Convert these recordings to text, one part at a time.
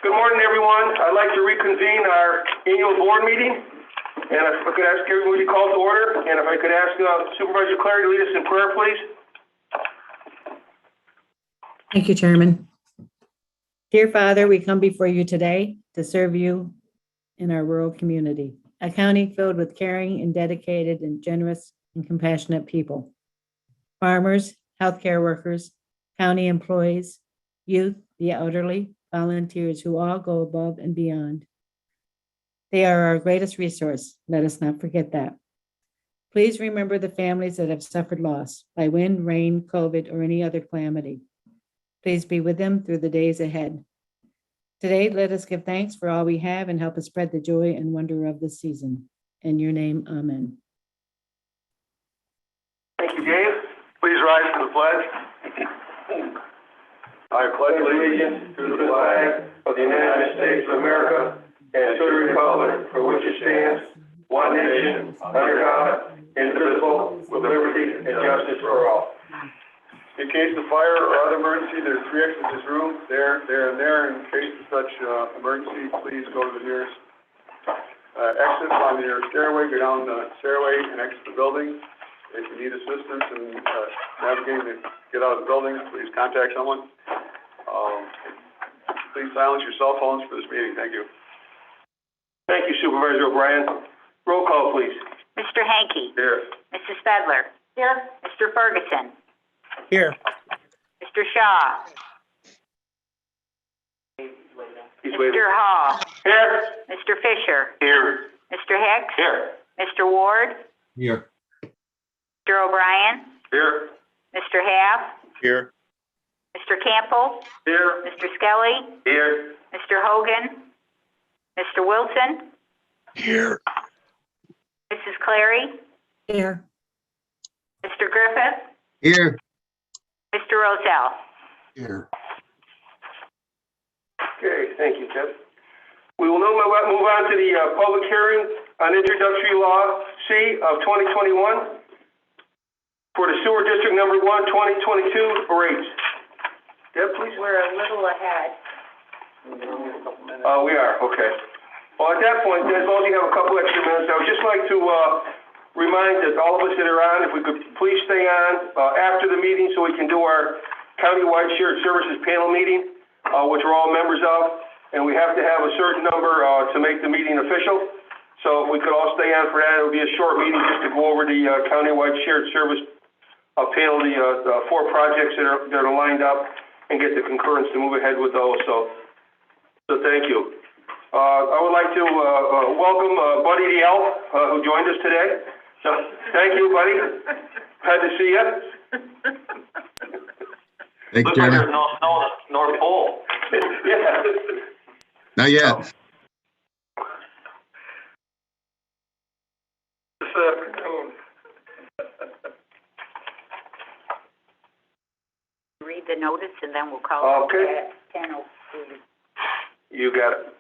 Good morning, everyone. I'd like to reconvene our annual board meeting. And if I could ask everybody to call to order, and if I could ask Supervisor Clary to lead us in prayer, please. Thank you, Chairman. Dear Father, we come before you today to serve you in our rural community, a county filled with caring and dedicated and generous and compassionate people. Farmers, healthcare workers, county employees, youth, the elderly, volunteers who all go above and beyond. They are our greatest resource. Let us not forget that. Please remember the families that have suffered loss by wind, rain, COVID, or any other calamity. Please be with them through the days ahead. Today, let us give thanks for all we have and help us spread the joy and wonder of this season. In your name, amen. Thank you, Dave. Please rise for the pledge. I pledge allegiance to the flag of the United States of America and to the republic for which it stands, one nation, under God, indivisible, with liberty and justice for all. In case of fire or other emergency, there's 3 exits in this room, there, and there. In case of such emergency, please go to the nearest exit on your stairway, go down the stairway and exit the building. If you need assistance in navigating to get out of the building, please contact someone. Please silence your cell phones for this meeting. Thank you. Thank you, Supervisor O'Brien. Roll call, please. Mr. Hankey. Here. Mrs. Fedler. Here. Mr. Ferguson. Here. Mr. Shaw. He's waiting. Mr. Hall. Here. Mr. Fisher. Here. Mr. Hicks. Here. Mr. Ward. Here. Mr. O'Brien. Here. Mr. Half. Here. Mr. Campbell. Here. Mr. Skelly. Here. Mr. Hogan. Mr. Wilson. Here. Mrs. Clary. Here. Mr. Griffith. Here. Mr. Roselle. Here. Okay, thank you, Ted. We will now move on to the public hearing on Introductory Law C of 2021 for the Sewer District Number 1, 2022 rates. Deb, please. We're a little ahead. We are, okay. Well, at that point, as long as you have a couple extra minutes, I would just like to remind that all of us that are on, if we could please stay on after the meeting so we can do our countywide shared services panel meeting, which we're all members of, and we have to have a certain number to make the meeting official. So if we could all stay on for that, it would be a short meeting just to go over the countywide shared service panel, the 4 projects that are lined up, and get the concurrence to move ahead with those. So thank you. I would like to welcome Buddy the Elf, who joined us today. So thank you, Buddy. Glad to see you. Thank you, Looks like Chairman. there's no snow on the North Pole. Yeah. Not yet. Read the notice and then we'll call Okay. it at 10:03. You got it.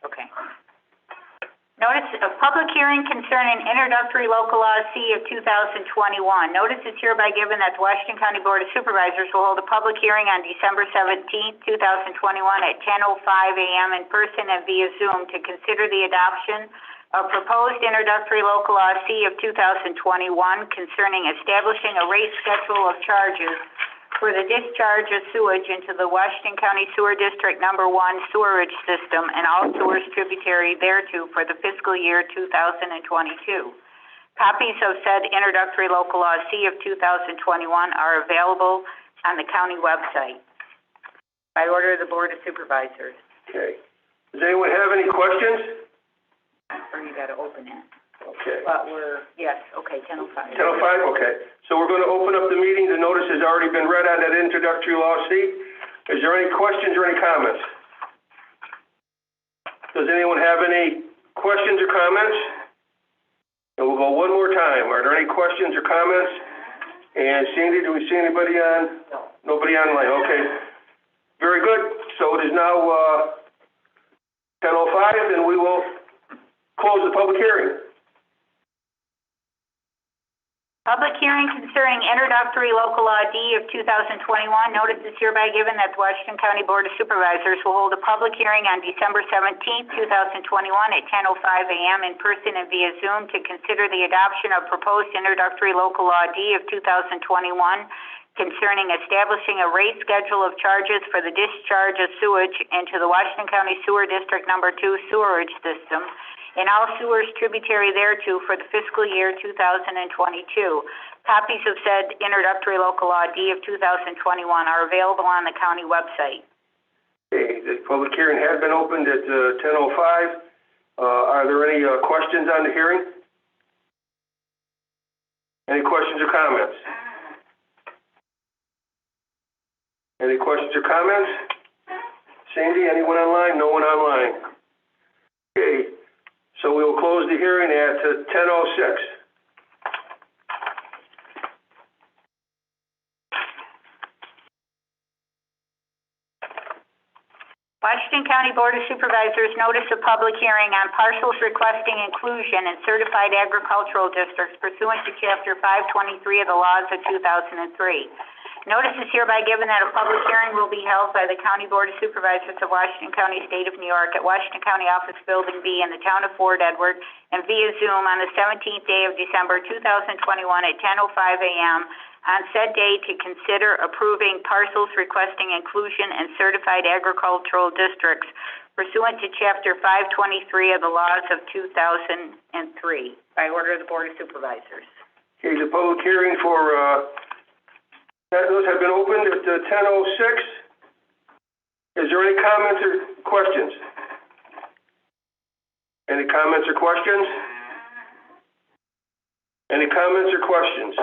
Okay. Notice of public hearing concerning introductory local law C of 2021. Notice is hereby given that the Washington County Board of Supervisors will hold a public hearing on December 17th, 2021 at 10:05 a.m. in person and via Zoom to consider the adoption of proposed introductory local law C of 2021 concerning establishing a rate schedule of charges for the discharge of sewage into the Washington County Sewer District Number 1 sewerage system and all sewers tributary thereto for the fiscal year 2022. Copies of said introductory local law C of 2021 are available on the county website by order of the Board of Supervisors. Okay. Does anyone have any questions? Or you gotta open it. Okay. But yes, okay, 10:05. 10:05, okay. So we're going to open up the meeting. The notice has already been read on that introductory law C. Is there any questions or any comments? Does anyone have any questions or comments? And we'll go one more time. Are there any questions or comments? And Sandy, do we see anybody on? No. Nobody online, okay. Very good. So it is now 10:05 and we will close the public hearing. Public hearing concerning introductory local law D of 2021. Notice is hereby given that the Washington County Board of Supervisors will hold a public hearing on December 17th, 2021 at 10:05 a.m. in person and via Zoom to consider the adoption of proposed introductory local law D of 2021 concerning establishing a rate schedule of charges for the discharge of sewage into the Washington County Sewer District Number 2 sewerage system and all sewers tributary thereto for the fiscal year 2022. Copies of said introductory local law D of 2021 are available on the county website. Okay, the public hearing has been opened at 10:05. Are there any questions on the hearing? Any questions or comments? Any questions or comments? Sandy, anyone online? No one online. Okay, so we will close the hearing at 10:06. Washington County Board of Supervisors notice of public hearing on parcels requesting inclusion in certified agricultural districts pursuant to Chapter 523 of the laws of 2003. Notice is hereby given that a public hearing will be held by the County Board of Supervisors of Washington County, State of New York at Washington County Office Building B in the town of Fort Edward and via Zoom on the 17th day of December 2021 at 10:05 a.m. on said day to consider approving parcels requesting inclusion in certified agricultural districts pursuant to Chapter 523 of the laws of 2003 by order of the Board of Supervisors. Okay, the public hearing for those have been opened at 10:06. Is there any comments or questions? Any comments or questions? Any comments or questions?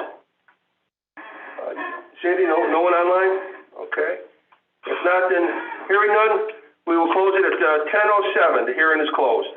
Sandy, no one online? Okay. If not, then hearing none, we will close it at 10:07. The hearing is closed.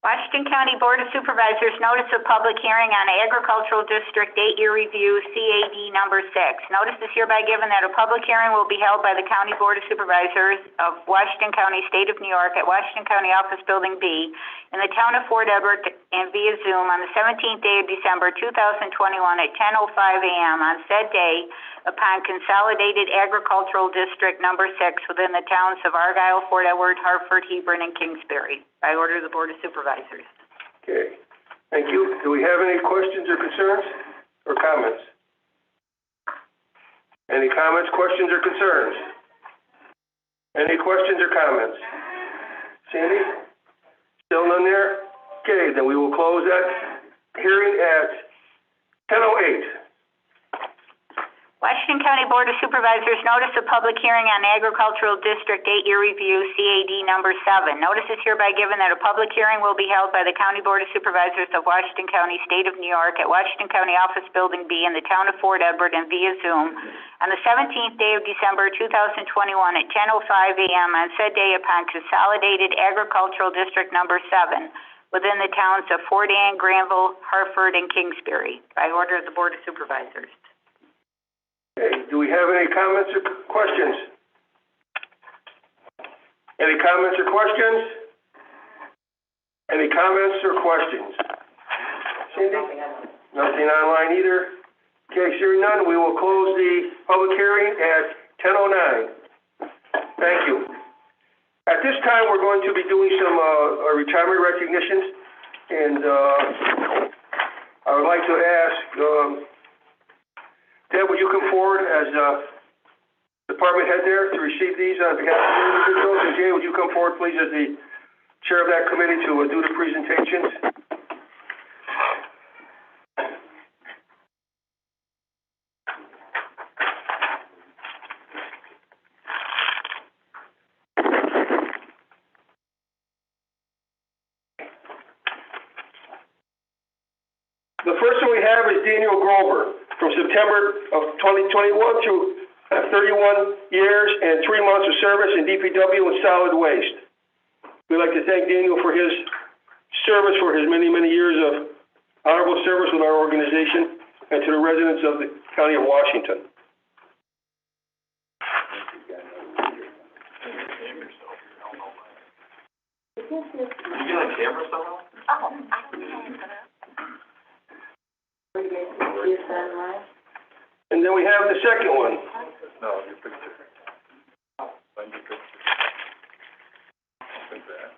Washington County Board of Supervisors notice of public hearing on Agricultural District 8-year review, CAD number 6. Notice is hereby given that a public hearing will be held by the County Board of Supervisors of Washington County, State of New York at Washington County Office Building B in the town of Fort Edward and via Zoom on the 17th day of December 2021 at 10:05 a.m. on said day upon Consolidated Agricultural District number 6 within the towns of Argyle, Fort Edward, Hartford, Hebron, and Kingsbury by order of the Board of Supervisors. Okay. Thank you. Do we have any questions or concerns or comments? Any comments, questions, or concerns? Any questions or comments? Sandy? Still none there? Okay, then we will close that hearing at 10:08. Washington County Board of Supervisors notice of public hearing on Agricultural District 8-year review, CAD number 7. Notice is hereby given that a public hearing will be held by the County Board of Supervisors of Washington County, State of New York at Washington County Office Building B in the town of Fort Edward and via Zoom on the 17th day of December 2021 at 10:05 a.m. on said day upon Consolidated Agricultural District number 7 within the towns of Fort Anne, Granville, Hartford, and Kingsbury by order of the Board of Supervisors. Okay, do we have any comments or questions? Any comments or questions? Any comments or questions? Cindy? Nothing online either. Okay, hearing none, we will close the public hearing at 10:09. Thank you. At this time, we're going to be doing some retirement recognitions, and I would like to ask Deb, would you come forward as department head there to receive these on behalf of the individuals? And Jay, would you come forward, please, as the chair of that committee to do the presentations? The first one we have is Daniel Grover, from September of 2021 through 31 years and 3 months of service in DPW and solid waste. We'd like to thank Daniel for his service, for his many, many years of honorable service with our organization and to the residents of the County of Washington. Are you on camera somehow? And then we have the second one, No, your picture. Find your picture. Like that.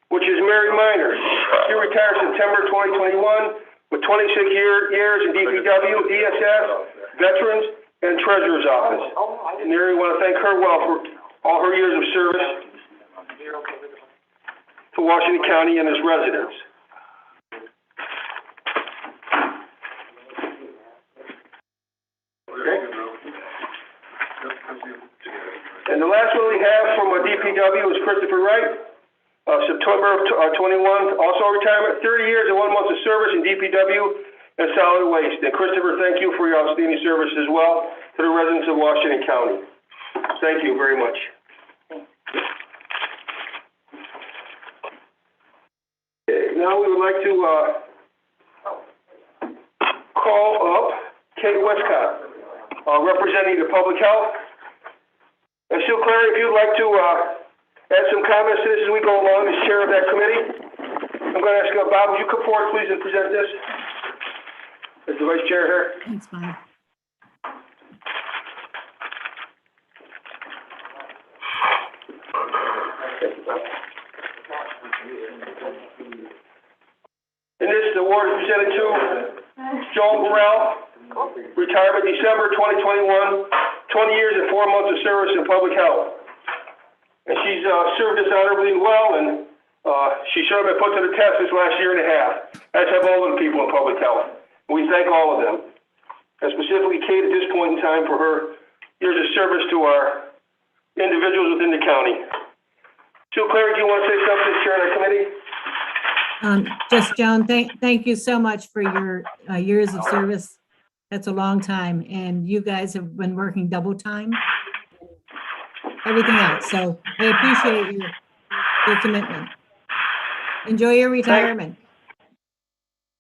which is Mary Miners. She retired September 2021 with 26 years in DPW, DSS, Veterans, and Treasurer's Office. And Mary, we want to thank her well for all her years of service to Washington County and its residents. Okay. And the last one we have from DPW is Christopher Wright. September of 21, also retirement, 30 years and 1 month of service in DPW and solid waste. And Christopher, thank you for your outstanding service as well to the residents of Washington County. Thank you very much. Okay, now we would like to call up Kate Westcott, representing the Public Health. And Sue Clary, if you'd like to add some comments to this as we go along as chair of that committee. I'm going to ask Bob, would you come forward, please, and present this as the vice chair here? Thanks, Bob. And this award is presented to Joan Burrell, retirement December 2021, 20 years and 4 months of service in public health. And she's served us honorably well, and she sure been put to the test this last year and a half, as have all of the people in public health. And we thank all of them, and specifically Kate at this point in time for her years of service to our individuals within the county. Sue Clary, do you want to say something, Chair of the committee? Just Joan, thank you so much for your years of service. That's a long time, and you guys have been working double time, everything else. So I appreciate your commitment. Enjoy your retirement.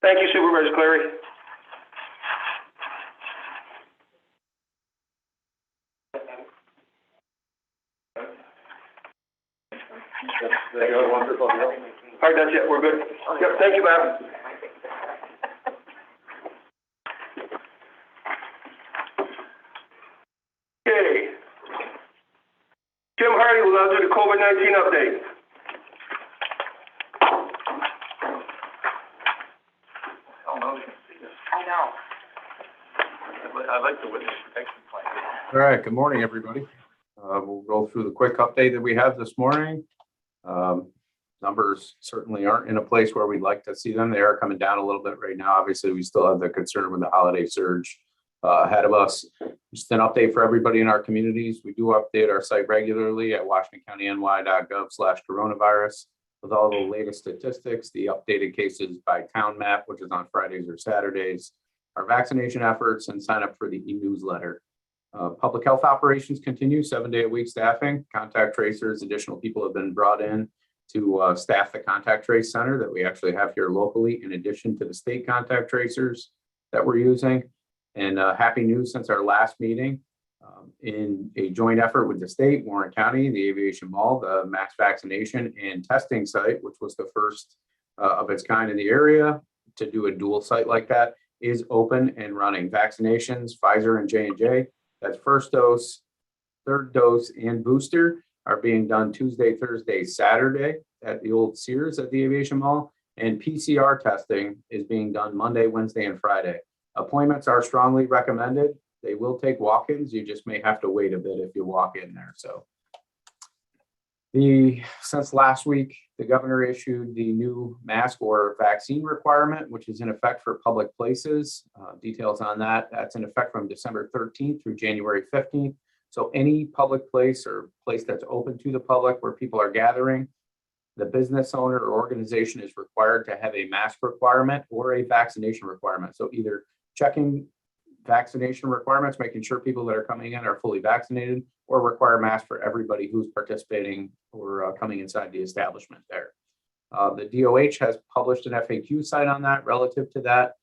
Thank you, Supervisor Clary. All right, that's it. We're good. Yep, thank you, Bob. Okay. Jim Hardy will now do the COVID-19 update. Oh, no, you can see this. I know. I like the witness protection plan. All right, good morning, everybody. We'll go through the quick update that we have this morning. Numbers certainly aren't in a place where we'd like to see them. They are coming down a little bit right now. Obviously, we still have the concern with the holiday surge ahead of us. Just an update for everybody in our communities. We do update our site regularly at washingtoncountyny.gov/coronavirus with all the latest statistics, the updated cases by town map, which is on Fridays or Saturdays, our vaccination efforts, and sign up for the e-newsletter. Public health operations continue, 7-day-a-week staffing. Contact tracers, additional people have been brought in to staff the contact trace center that we actually have here locally, in addition to the state contact tracers that we're using. And happy news since our last meeting, in a joint effort with the state, Warren County, the Aviation Mall, the mass vaccination and testing site, which was the first of its kind in the area to do a dual site like that, is open and running. Vaccinations, Pfizer and J&J, that's first dose, third dose, and booster are being done Tuesday, Thursday, Saturday at the old Sears at the Aviation Mall, and PCR testing is being done Monday, Wednesday, and Friday. Appointments are strongly recommended. They will take walk-ins. You just may have to wait a bit if you walk in there. So since last week, the governor issued the new mask or vaccine requirement, which is in effect for public places. Details on that. That's in effect from December 13th through January 15th. So any public place or place that's open to the public where people are gathering, the business owner or organization is required to have a mask requirement or a vaccination requirement. So either checking vaccination requirements, making sure people that are coming in are fully vaccinated, or require masks for everybody who's participating or coming inside the establishment there. The DOH has published an FAQ site on that relative to that.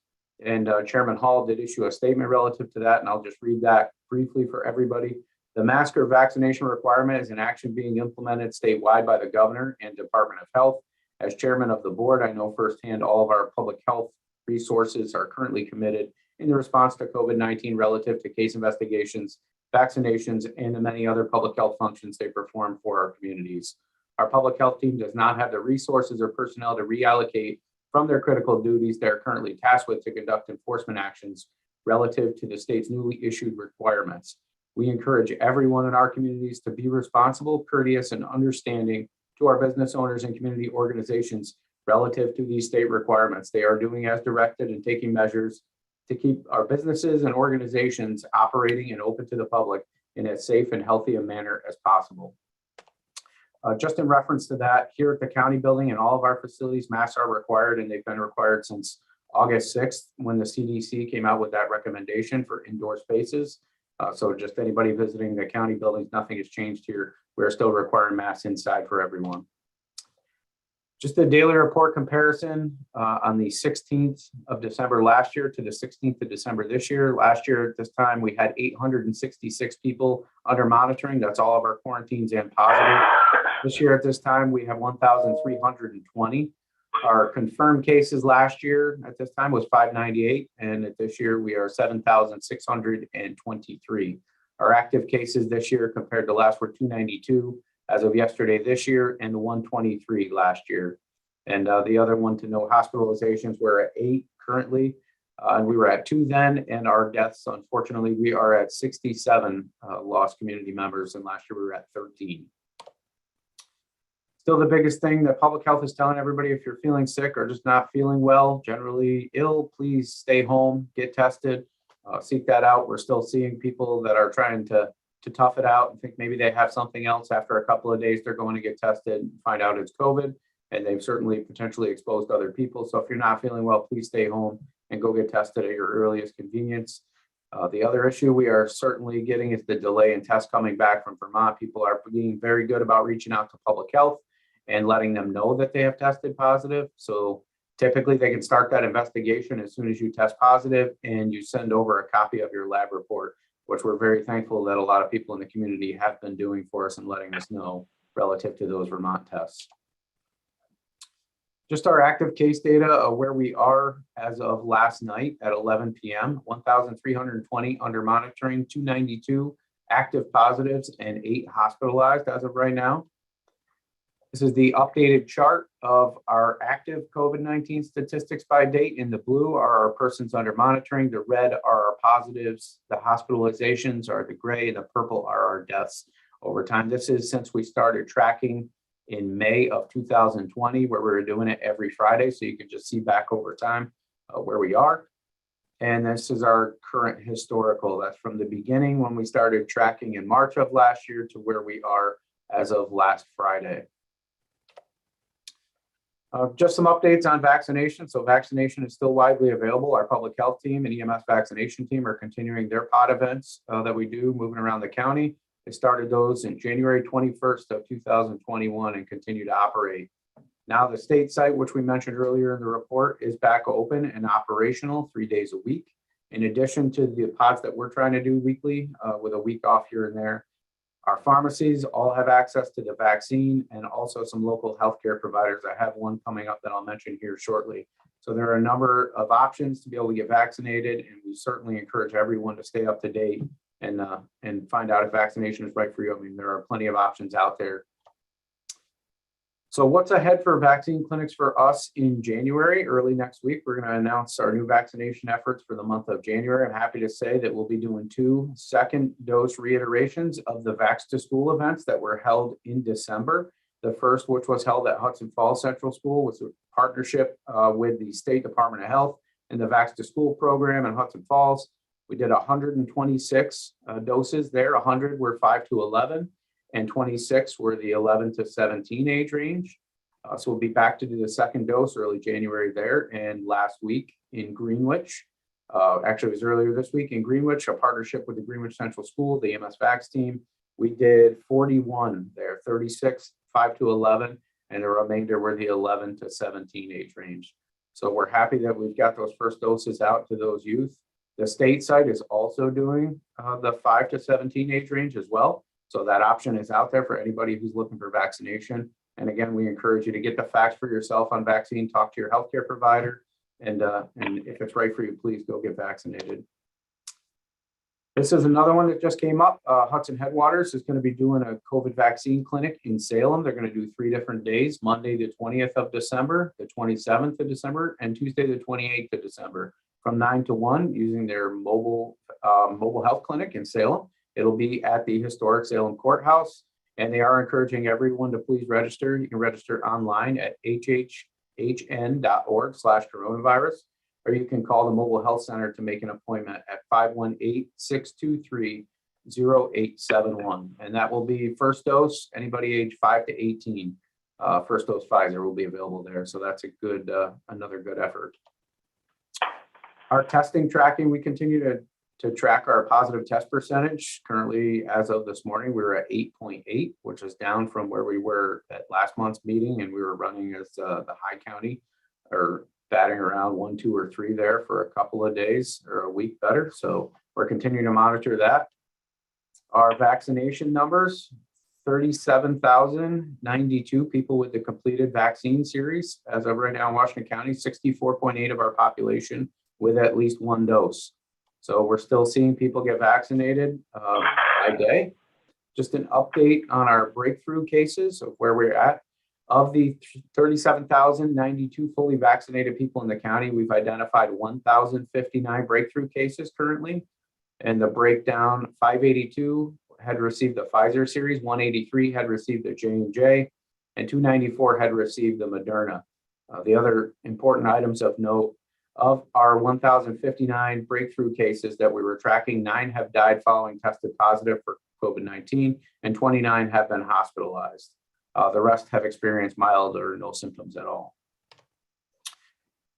And Chairman Hall did issue a statement relative to that, and I'll just read that briefly for everybody. The mask or vaccination requirement is an action being implemented statewide by the governor and Department of Health As chairman of the board, I know firsthand all of our public health resources are currently committed in the response to COVID-19 relative to case investigations, vaccinations, and the many other public health functions they perform for our communities. Our public health team does not have the resources or personnel to reallocate from their critical duties they are currently tasked with to conduct enforcement actions relative to the state's newly issued requirements. We encourage everyone in our communities to be responsible, courteous, and understanding to our business owners and community organizations relative to these state requirements. They are doing as directed and taking measures to keep our businesses and organizations operating and open to the public in as safe and healthy a manner as possible. Just in reference to that, here at the county building and all of our facilities, masks are required, and they've been required since August 6th when the CDC came out with that recommendation for indoor spaces. So just anybody visiting the county buildings, nothing has changed here. We're still requiring masks inside for everyone. Just a daily report comparison on the 16th of December last year to the 16th of December this year. Last year at this time, we had 866 people under monitoring. That's all of our quarantines and positive. This year at this time, we have 1,320. Our confirmed cases last year at this time was 598, and at this year we are 7,623. Our active cases this year compared to last were 292 as of yesterday this year, and 123 last year. And the other one to note, hospitalizations were at 8 currently, and we were at 2 then, and our deaths, unfortunately, we are at 67 lost community members, and last year we were at 13. Still the biggest thing that public health is telling everybody, if you're feeling sick or just not feeling well, generally ill, please stay home, get tested, seek that out. We're still seeing people that are trying to tough it out and think maybe they have something else. After a couple of days, they're going to get tested and find out it's COVID, and they've certainly potentially exposed other people. So if you're not feeling well, please stay home and go get tested at your earliest convenience. The other issue we are certainly getting is the delay in tests coming back from Vermont. People are being very good about reaching out to public health and letting them know that they have tested positive. So typically they can start that investigation as soon as you test positive and you send over a copy of your lab report, which we're very thankful that a lot of people in the community have been doing for us and letting us know relative to those Vermont tests. Just our active case data of where we are as of last night at 11 p.m., 1,320 under monitoring, 292 active positives, and 8 hospitalized as of right now. This is the updated chart of our active COVID-19 statistics by date. In the blue are our persons under monitoring. The red are our positives. The hospitalizations are the gray. The purple are our deaths over time. This is since we started tracking in May of 2020, where we were doing it every Friday. So you can just see back over time where we are. And this is our current historical. That's from the beginning when we started tracking in March of last year to where we are as of last Friday. Just some updates on vaccination. So vaccination is still widely available. Our public health team and EMS vaccination team are continuing their pod events that we do moving around the county. They started those in January 21st of 2021 and continue to operate. Now the state site, which we mentioned earlier in the report, is back open and operational 3 days a week. In addition to the pods that we're trying to do weekly with a week off here and there, our pharmacies all have access to the vaccine, and also some local healthcare providers. I have one coming up that I'll mention here shortly. So there are a number of options to be able to get vaccinated, and we certainly encourage everyone to stay up to date and find out if vaccination is right for you. I mean, there are plenty of options out there. So what's ahead for vaccine clinics for us in January? Early next week, we're going to announce our new vaccination efforts for the month of January. I'm happy to say that we'll be doing 2 second dose reiterations of the Vax to School events that were held in December. The first, which was held at Hudson Falls Central School, was a partnership with the State Department of Health and the Vax to School program in Hudson Falls. We did 126 doses there. 100 were 5 to 11. And 26 were the 11 to 17 age range. So we'll be back to do the second dose early January there. And last week in Greenwich, actually it was earlier this week in Greenwich, a partnership with the Greenwich Central School, the EMS Vax team, we did 41 there, 36, 5 to 11, and the remainder were the 11 to 17 age range. So we're happy that we've got those first doses out to those youth. The state site is also doing the 5 to 17 age range as well. So that option is out there for anybody who's looking for vaccination. And again, we encourage you to get the facts for yourself on vaccine, talk to your healthcare provider, and if it's right for you, please go get vaccinated. This is another one that just came up. Hudson Headwaters is going to be doing a COVID vaccine clinic in Salem. They're going to do 3 different days, Monday, the 20th of December, the 27th of December, and Tuesday, the 28th of December, from 9 to 1 using their mobile health clinic in Salem. It'll be at the historic Salem Courthouse, and they are encouraging everyone to please register. You can register online at hhn.org/coronavirus. Or you can call the Mobile Health Center to make an appointment at 518-623-0871. And that will be first dose, anybody age 5 to 18. First dose Pfizer will be available there. So that's a good, another good effort. Our testing tracking, we continue to track our positive test percentage. Currently, as of this morning, we were at 8.8, which is down from where we were at last month's meeting. And we were running as the high county, or batting around 1, 2, or 3 there for a couple of days or a week better. So we're continuing to monitor that. Our vaccination numbers, 37,092 people with the completed vaccine series. As of right now in Washington County, 64.8% of our population with at least 1 dose. So we're still seeing people get vaccinated by day. Just an update on our breakthrough cases of where we're at. Of the 37,092 fully vaccinated people in the county, we've identified 1,059 breakthrough cases currently. And the breakdown, 582 had received the Pfizer series, 183 had received the J&J, and 294 had received the Moderna. The other important items of note, of our 1,059 breakthrough cases that we were tracking, 9 have died following tested positive for COVID-19, and 29 have been hospitalized. The rest have experienced mild or no symptoms at all.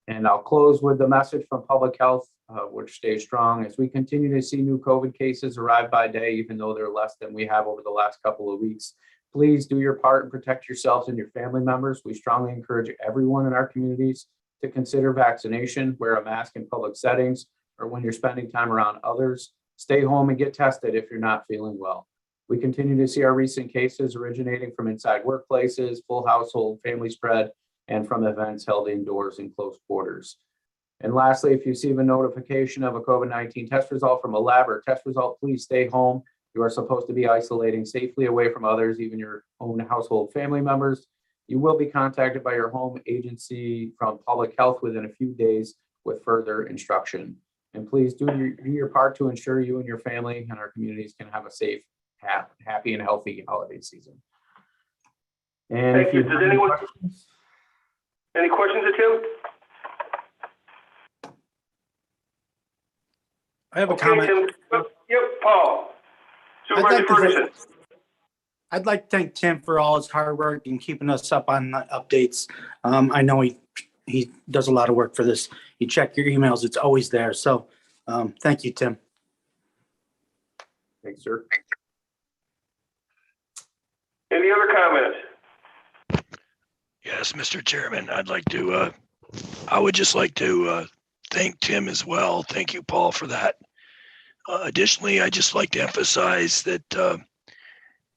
And I'll close with the message from public health, which stays strong as we continue to see new COVID cases arrive by day, even though they're less than we have over the last couple of weeks. Please do your part and protect yourselves and your family members. We strongly encourage everyone in our communities to consider vaccination, wear a mask in public settings, or when you're spending time around others. Stay home and get tested if you're not feeling well. We continue to see our recent cases originating from inside workplaces, full household, family spread, and from events held indoors in close quarters. And lastly, if you receive a notification of a COVID-19 test result from a lab or test result, please stay home. You are supposed to be isolating safely away from others, even your own household family members. You will be contacted by your home agency from public health within a few days with further instruction. And please do your part to ensure you and your family and our communities can have a safe, happy and healthy holiday season. And Thank if you. you Does have anyone- questions, Any questions of Tim? I have a Okay, comment. Tim. Yep, Paul. Supervisor Ferguson. I'd like to thank Tim for all his hard work and keeping us up on updates. I know he does a lot of work for this. You check your emails, it's always there. So thank you, Tim. thanks, sir. Any other comments? Yes, Mr. Chairman, I would just like to thank Tim as well. Thank you, Paul, for that. Additionally, I'd just like to emphasize that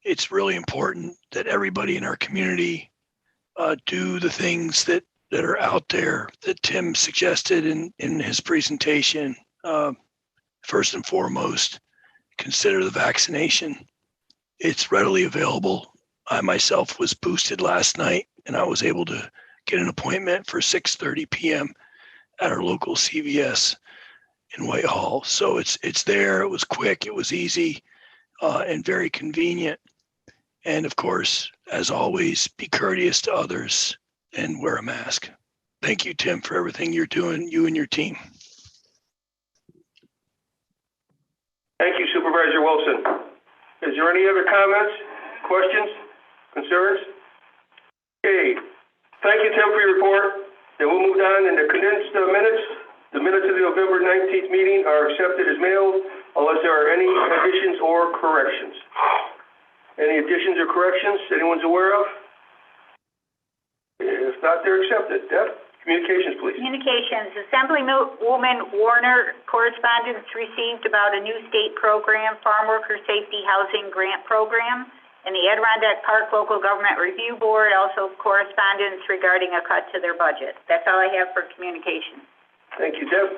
it's really important that everybody in our community do the things that are out there that Tim suggested in his presentation. First and foremost, consider the vaccination. It's readily available. I myself was boosted last night, and I was able to get an appointment for 6:30 p.m. at our local CVS in Whitehall. So it's there. It was quick. It was easy, and very convenient. And of course, as always, be courteous to others and wear a mask. Thank you, Tim, for everything you're doing, you and your team. Thank you, Supervisor Wilson. Is there any other comments, questions, concerns? Okay. Thank you, Tim, for your report. Then we'll move on in the condensed minutes. The minutes of the November 19th meeting are accepted as mailed unless there are any additions or corrections. Any additions or corrections anyone's aware of? If not, they're accepted. Deb, communications, please. Communications, Assemblywoman Warner, correspondence received about a new state program, Farm Worker Safety Housing Grant Program. and the Adirondack Park Local Government Review Board, also correspondence regarding a cut to their budget. That's all I have for communication. Thank you, Deb.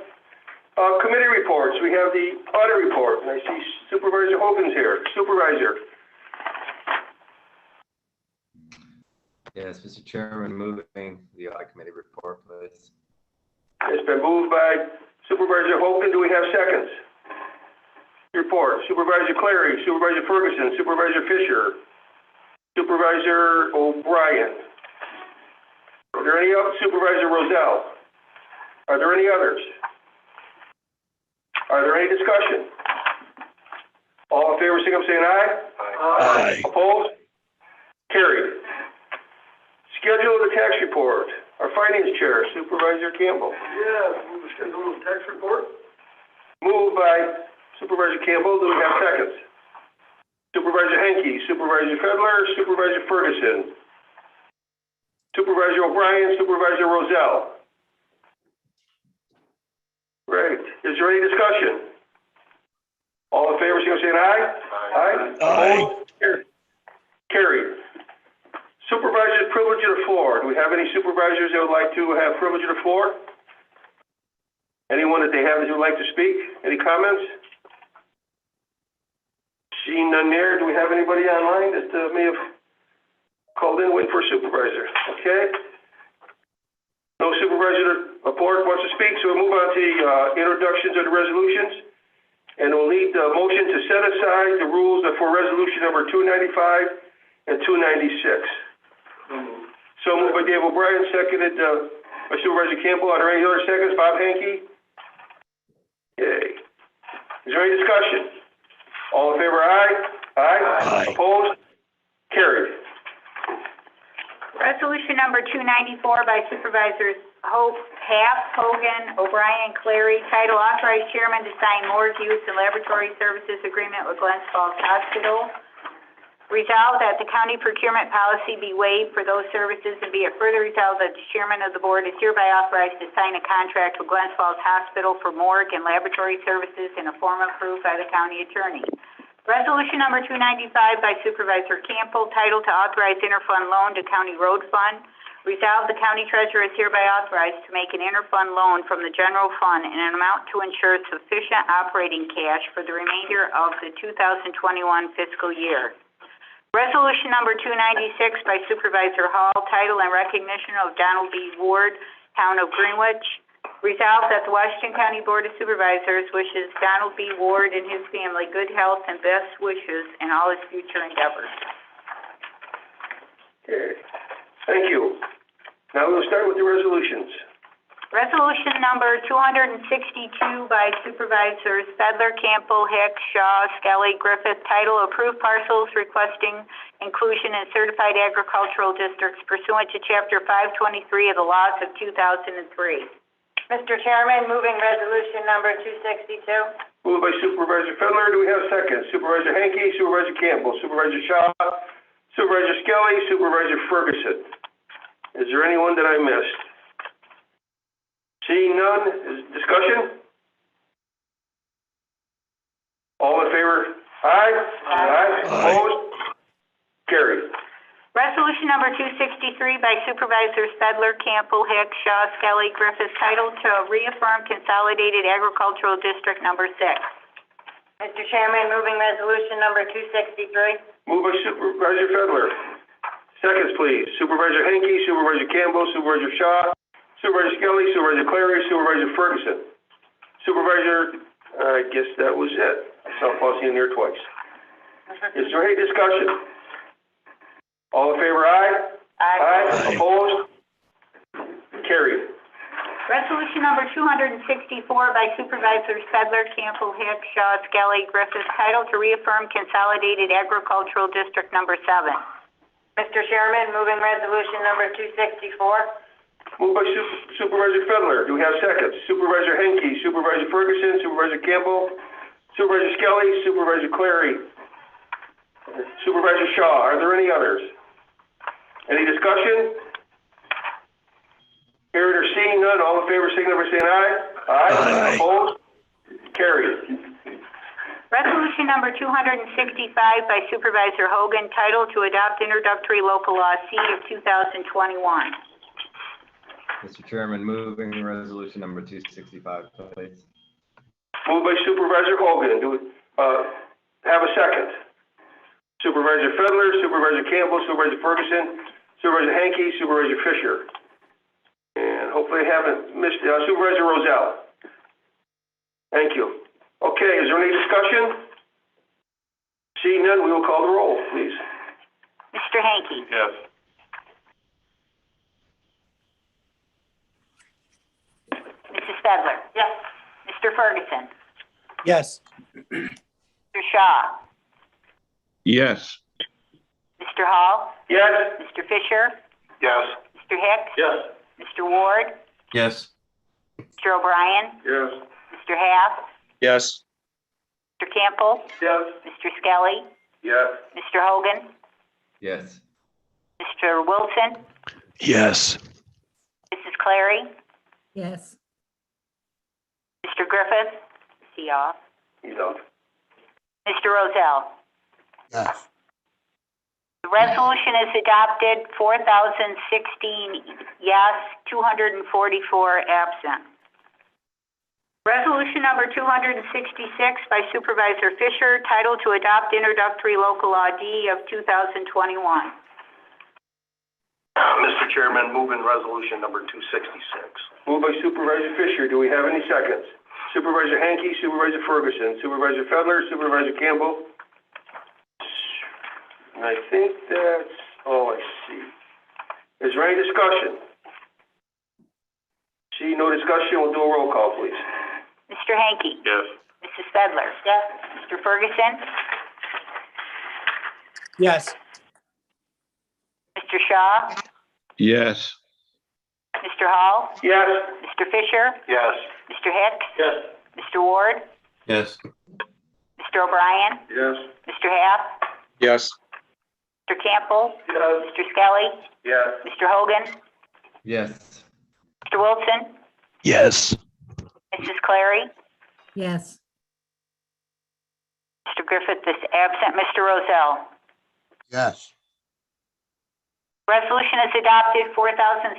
Committee reports. We have the audit report, and I see Supervisor Hogan's here. Supervisor. Yes, Mr. Chairman, moving the audit committee report, please. It's been moved by Supervisor Hogan. Do we have seconds? Report. Supervisor Clary, Supervisor Ferguson, Supervisor Fisher, Supervisor O'Brien. Are there any others? Supervisor Rozelle. Are there any others? Are there any discussion? All in favor, signify by saying aye. Aye. Opposed? Carried. Schedule of the tax report. Our finance chair, Supervisor Campbell. Yes, move the schedule of the tax report. Moved by Supervisor Campbell. Do we have seconds? Supervisor Henke, Supervisor Fedler, Supervisor Ferguson, Supervisor O'Brien, Supervisor Rozelle. Great. Is there any discussion? All in favor, signify by saying aye. Aye. Aye. Opposed? Carried. Supervisor's privilege of the floor. Do we have any supervisors that would like to have privilege of the floor? Anyone that they have that would like to speak? Any comments? Seeing none there, do we have anybody online that may have called in waiting for a supervisor? Okay. No supervisor report wants to speak, so we'll move on to the introductions of the resolutions. And we'll need a motion to set aside the rules for resolution number 295 and 296. So moved by Dave O'Brien, seconded by Supervisor Campbell. Are there any other seconds? Bob Henke? Yay. Is there any discussion? All in favor, aye? Aye. Aye. Opposed? Carried. Resolution number 294 by Supervisors Half, Hogan, O'Brien, Clary, title authorized chairman to sign morgue use and laboratory services agreement with Glens Falls Hospital. Resolved that the county procurement policy be waived for those services, and be it further resolved that the chairman of the board is hereby authorized to sign a contract with Glens Falls Hospital for morgue and laboratory services in a form approved by the county attorney. Resolution number 295 by Supervisor Campbell, title to authorize interfund loan to county road fund. Resolved, the county treasurer is hereby authorized to make an interfund loan from the general fund in an amount to ensure sufficient operating cash for the remainder of the 2021 fiscal year. Resolution number 296 by Supervisor Hall, title and recognition of Donald B. Ward, Town of Greenwich. Resolved that the Washington County Board of Supervisors wishes Donald B. Ward and his family good health and best wishes in all his future endeavors. Okay. Thank you. Now we'll start with the resolutions. Resolution number 262 by Supervisors Fedler, Campbell, Hicks, Shaw, Skelly, Griffith, title approved parcels requesting inclusion in certified agricultural districts pursuant to Chapter 523 of the laws of 2003. Mr. Chairman, moving resolution number 262. Moved by Supervisor Fedler. Do we have a second? Supervisor Henke, Supervisor Campbell, Supervisor Shaw, Supervisor Skelly, Supervisor Ferguson. Is there anyone that I missed? Seeing none, is discussion? All in favor? Aye. Aye. Opposed? Carried. Resolution number 263 by Supervisors Fedler, Campbell, Hicks, Shaw, Skelly, Griffith, title to reaffirm Consolidated Agricultural District Number 6. Mr. Chairman, moving resolution number 263. Moved by Supervisor Fedler. Seconds, please. Supervisor Henke, Supervisor Campbell, Supervisor Shaw, Supervisor Skelly, Supervisor Clary, Supervisor Ferguson. Supervisor, I guess that was it. I saw Fossey in there twice. Is there any discussion? All in favor, aye? Aye. Opposed? Carried. Resolution number 264 by Supervisors Fedler, Campbell, Hicks, Shaw, Skelly, Griffith, title to reaffirm Consolidated Agricultural District Number 7. Mr. Chairman, moving resolution number 264. Moved by Supervisor Fedler. Do we have seconds? Supervisor Henke, Supervisor Ferguson, Supervisor Campbell, Supervisor Skelly, Supervisor Clary, Supervisor Shaw. Are there any others? Any discussion? Hearing or seeing none, all in favor signify by saying aye. Aye. Aye. Opposed? Carried. Resolution number 265 by Supervisor Hogan, titled to adopt introductory local law C of 2021. Mr. Chairman, moving resolution number 265, please. Moved by Supervisor Hogan. Do we have a second? Supervisor Fedler, Supervisor Campbell, Supervisor Ferguson, Supervisor Hanky, Supervisor Fisher. And hopefully I haven't missed Supervisor Rozell. Thank you. Okay, is there any discussion? Seeing none, we will call the roll, please. Mr. Hanky? Yes. Mrs. Fedler? Yes. Mr. Ferguson? Yes. Mr. Shaw? Yes. Mr. Hall? Yes. Mr. Fisher? Yes. Mr. Hicks? Yes. Mr. Ward? Yes. Mr. O'Brien? Yes. Mr. Haff? Yes. Mr. Campbell? Yes. Mr. Skelly? Yes. Mr. Hogan? Yes. Mr. Wilson? Yes. Mrs. Clary? Yes. Mr. Griffith? Is he off? You don't. Mr. Rozell? Yes. The resolution is adopted, 4,016 yes, 244 absent. Resolution number 266 by Supervisor Fisher, titled to adopt introductory local law D of 2021. Mr. Chairman, moving resolution number 266. Moved by Supervisor Fisher. Do we have any seconds? Supervisor Hanky, Supervisor Ferguson, Supervisor Fedler, Supervisor Campbell. And I think that's all I see. Is there any discussion? See no discussion, we'll do a roll call, please. Mr. Hanky? Yes. Mrs. Fedler? Yes. Mr. Ferguson? Yes. Mr. Shaw? Yes. Mr. Hall? Yes. Mr. Fisher? Yes. Mr. Hicks? Yes. Mr. Ward? Yes. Mr. O'Brien? Yes. Mr. Haff? Yes. Mr. Campbell? Yes. Mr. Skelly? Yes. Mr. Hogan? Yes. Mr. Wilson? Yes. Mrs. Clary? Yes. Mr. Griffith is absent. Mr. Rozell? Yes. Resolution is adopted, 4,016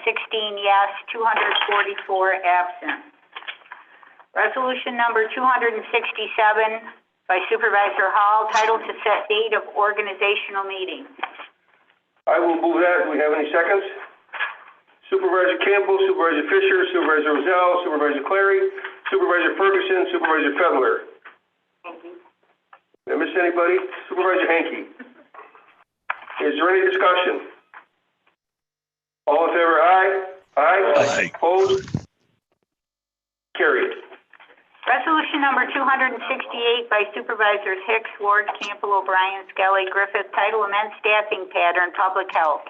yes, 244 absent. Resolution number 267 by Supervisor Hall, titled to set date of organizational meeting. I will move that. Do we have any seconds? Supervisor Campbell, Supervisor Fisher, Supervisor Rozell, Supervisor Clary, Supervisor Ferguson, Supervisor Fedler. Did I miss anybody? Supervisor Hanky. Is there any discussion? All in favor, aye? Aye? Aye. Opposed? Carried. Resolution number 268 by Supervisors Hicks, Ward, Campbell, O'Brien, Skelly, Griffith, title amend staffing pattern, public health.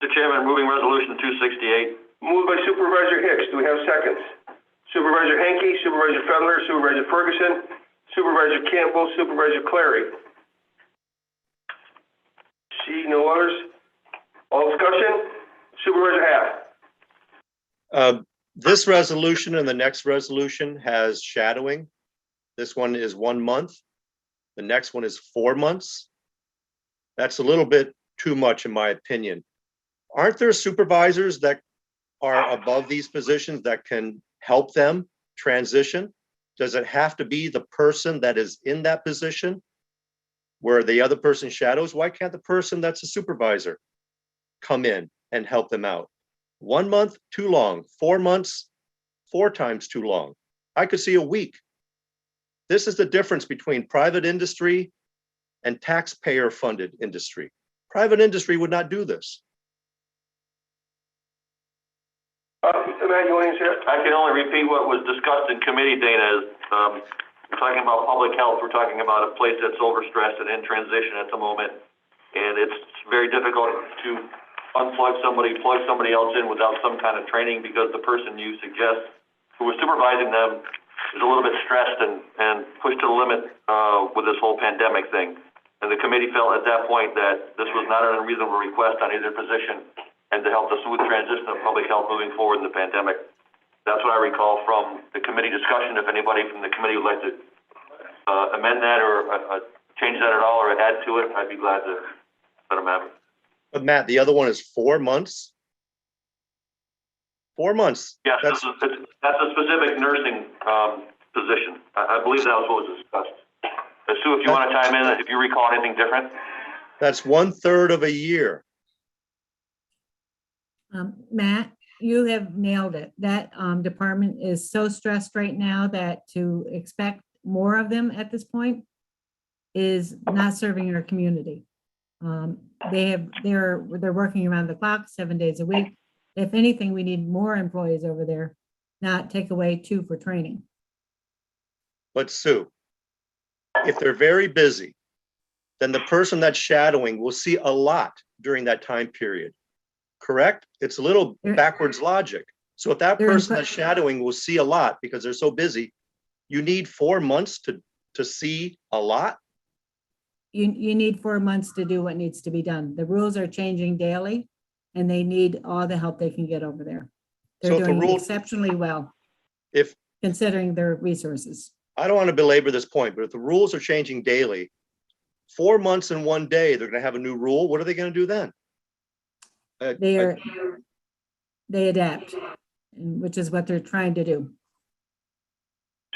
Mr. Chairman, moving resolution 268. Moved by Supervisor Hicks. Do we have seconds? Supervisor Hanky, Supervisor Fedler, Supervisor Ferguson, Supervisor Campbell, Supervisor Clary. See no others? All discussion? Supervisor Haff. This resolution and the next resolution has shadowing. This one is 1 month. The next one is 4 months. That's a little bit too much in my opinion. Aren't there supervisors that are above these positions that can help them transition? Does it have to be the person that is in that position where the other person shadows? Why can't the person that's a supervisor come in and help them out? 1 month, too long. 4 months, 4 times too long. I could see a week. This is the difference between private industry and taxpayer-funded industry. Private industry would not do this. Matt, you want to answer? I can only repeat what was discussed in committee, Dana. We're talking about public health. We're talking about a place that's overstressed and in transition at the moment. And it's very difficult to unplug somebody, plug somebody else in without some kind of training, because the person you suggest who was supervising them is a little bit stressed and pushed to the limit with this whole pandemic thing. And the committee felt at that point that this was not an unreasonable request on either position, and to help the smooth transition of public health moving forward in the pandemic. That's what I recall from the committee discussion. If anybody from the committee would like to amend that or change that at all or add to it, I'd be glad to let them have it. But Matt, the other one is 4 months? 4 months. Yes, That's, that's a specific nursing position. I believe that was what was discussed. Sue, if you want to chime in, if you recall anything different. that's 1/3 of a year. Matt, you have nailed it. That department is so stressed right now that to expect more of them at this point is not serving our community. They're working around the clock, 7 days a week. If anything, we need more employees over there, not take away 2 for training. But Sue, if they're very busy, then the person that's shadowing will see a lot during that time period. Correct? It's a little backwards logic. So if that They're person incre- that's shadowing will see a lot because they're so busy, you need 4 months to see a lot? You need 4 months to do what needs to be done. The rules are changing daily and they need all the help they can get over there. So They're if a doing rule- exceptionally well, If, considering their resources. I don't want to belabor this point, but if the rules are changing daily, 4 months and 1 day, they're going to have a new rule. What are they going to do then? They adapt, which is what they're trying to do.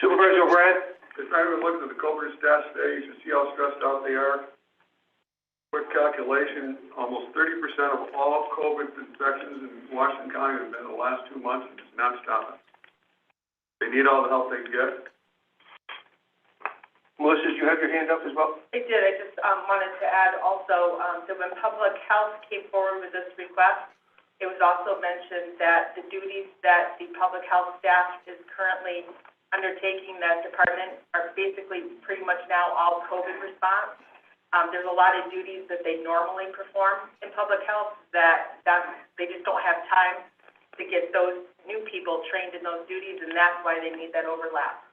Supervisor O'Brien? If I ever looked at the COVID stats today, you should see how stressed out they are. Quick calculation, almost 30% of all COVID infections in Washington County have been in the last 2 months, and it's not stopping. They need all the help they can get. Melissa, did you have your hand up as well? I did. I just wanted to add also that when Public Health came forward with this request, it was also mentioned that the duties that the public health staff is currently undertaking that department are basically pretty much now all COVID response. There's a lot of duties that they normally perform in public health that they just don't have time to get those new people trained in those duties, and that's why they need that overlap.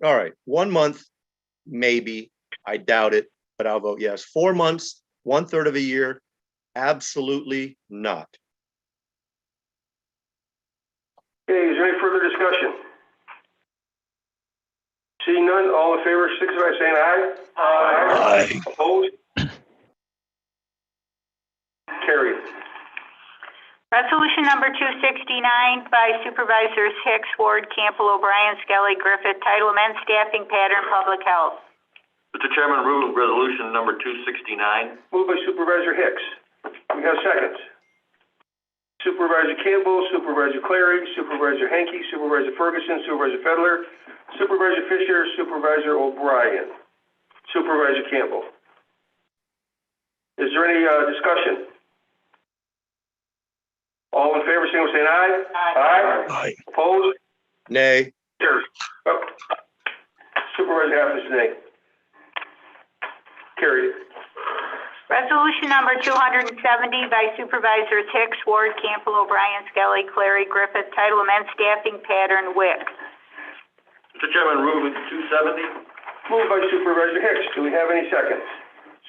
All right, 1 month, maybe, I doubt it, but I'll vote yes. 4 months, 1/3 of a year, absolutely not. Okay, is there any further discussion? Seeing none, all in favor, signify by saying aye. Aye. Opposed? Carried. Resolution number 269 by Supervisors Hicks, Ward, Campbell, O'Brien, Skelly, Griffith, title amend staffing pattern, public health. Mr. Chairman, I move resolution number 269. Moved by Supervisor Hicks. We have seconds. Supervisor Campbell, Supervisor Clary, Supervisor Henke, Supervisor Ferguson, Supervisor Fedler, Supervisor Fisher, Supervisor O'Brien, Supervisor Campbell. Is there any discussion? All in favor, signal by saying aye. Aye. Aye. Opposed? Nay. Carried. Supervisor Haffner, nay. Carried. Resolution number 270 by Supervisors Hicks, Ward, Campbell, O'Brien, Skelly, Clary, Griffith, title amend staffing pattern, WIC. Mr. Chairman, move 270. Moved by Supervisor Hicks. Do we have any seconds?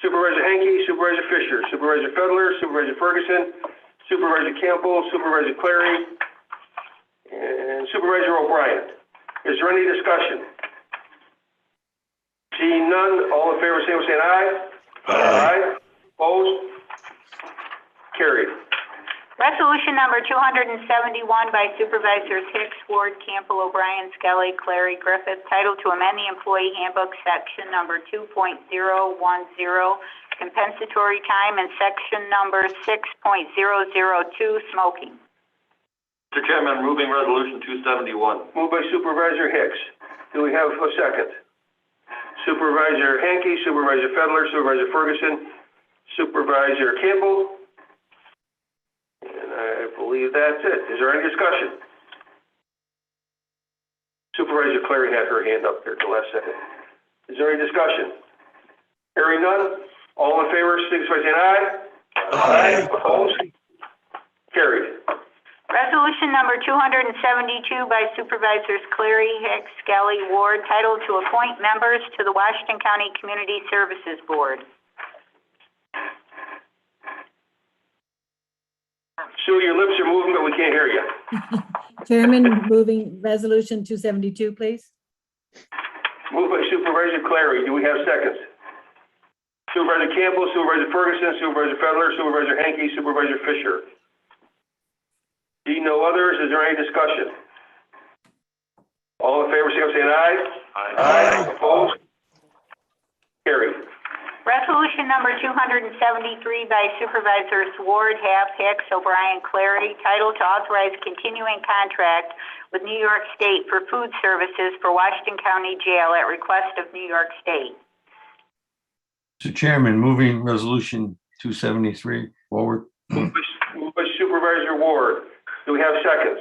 Supervisor Henke, Supervisor Fisher, Supervisor Fedler, Supervisor Ferguson, Supervisor Campbell, Supervisor Clary, and Supervisor O'Brien. Is there any discussion? Seeing none, all in favor, say by saying aye. Aye. Opposed? Carried. Resolution number 271 by Supervisors Hicks, Ward, Campbell, O'Brien, Skelly, Clary, Griffith, title to amend the employee handbook, section number 2.010, compensatory time, and section number 6.002, smoking. Mr. Chairman, moving resolution 271. Moved by Supervisor Hicks. Do we have a second? Supervisor Henke, Supervisor Fedler, Supervisor Ferguson, Supervisor Campbell. And I believe that's it. Is there any discussion? Supervisor Clary had her hand up there at the last second. Is there any discussion? Hearing none, all in favor, signify by saying aye. Aye. Opposed? Carried. Resolution number 272 by Supervisors Clary, Hicks, Skelly, Ward, titled to appoint members to the Washington County Community Services Board. Sue, your lips are moving, but we can't hear you. Chairman, moving resolution 272, please. Moved by Supervisor Clary. Do we have seconds? Supervisor Campbell, Supervisor Ferguson, Supervisor Fedler, Supervisor Hanky, Supervisor Fisher. See no others. Is there any discussion? All in favor, signify by saying aye. Aye. Opposed? Carried. Resolution number 273 by Supervisors Ward, Half, Hicks, O'Brien, Clary, titled to authorize continuing contract with New York State for food services for Washington County Jail at request of New York State. Mr. Chairman, moving resolution 273 forward. Moved by Supervisor Ward. Do we have seconds?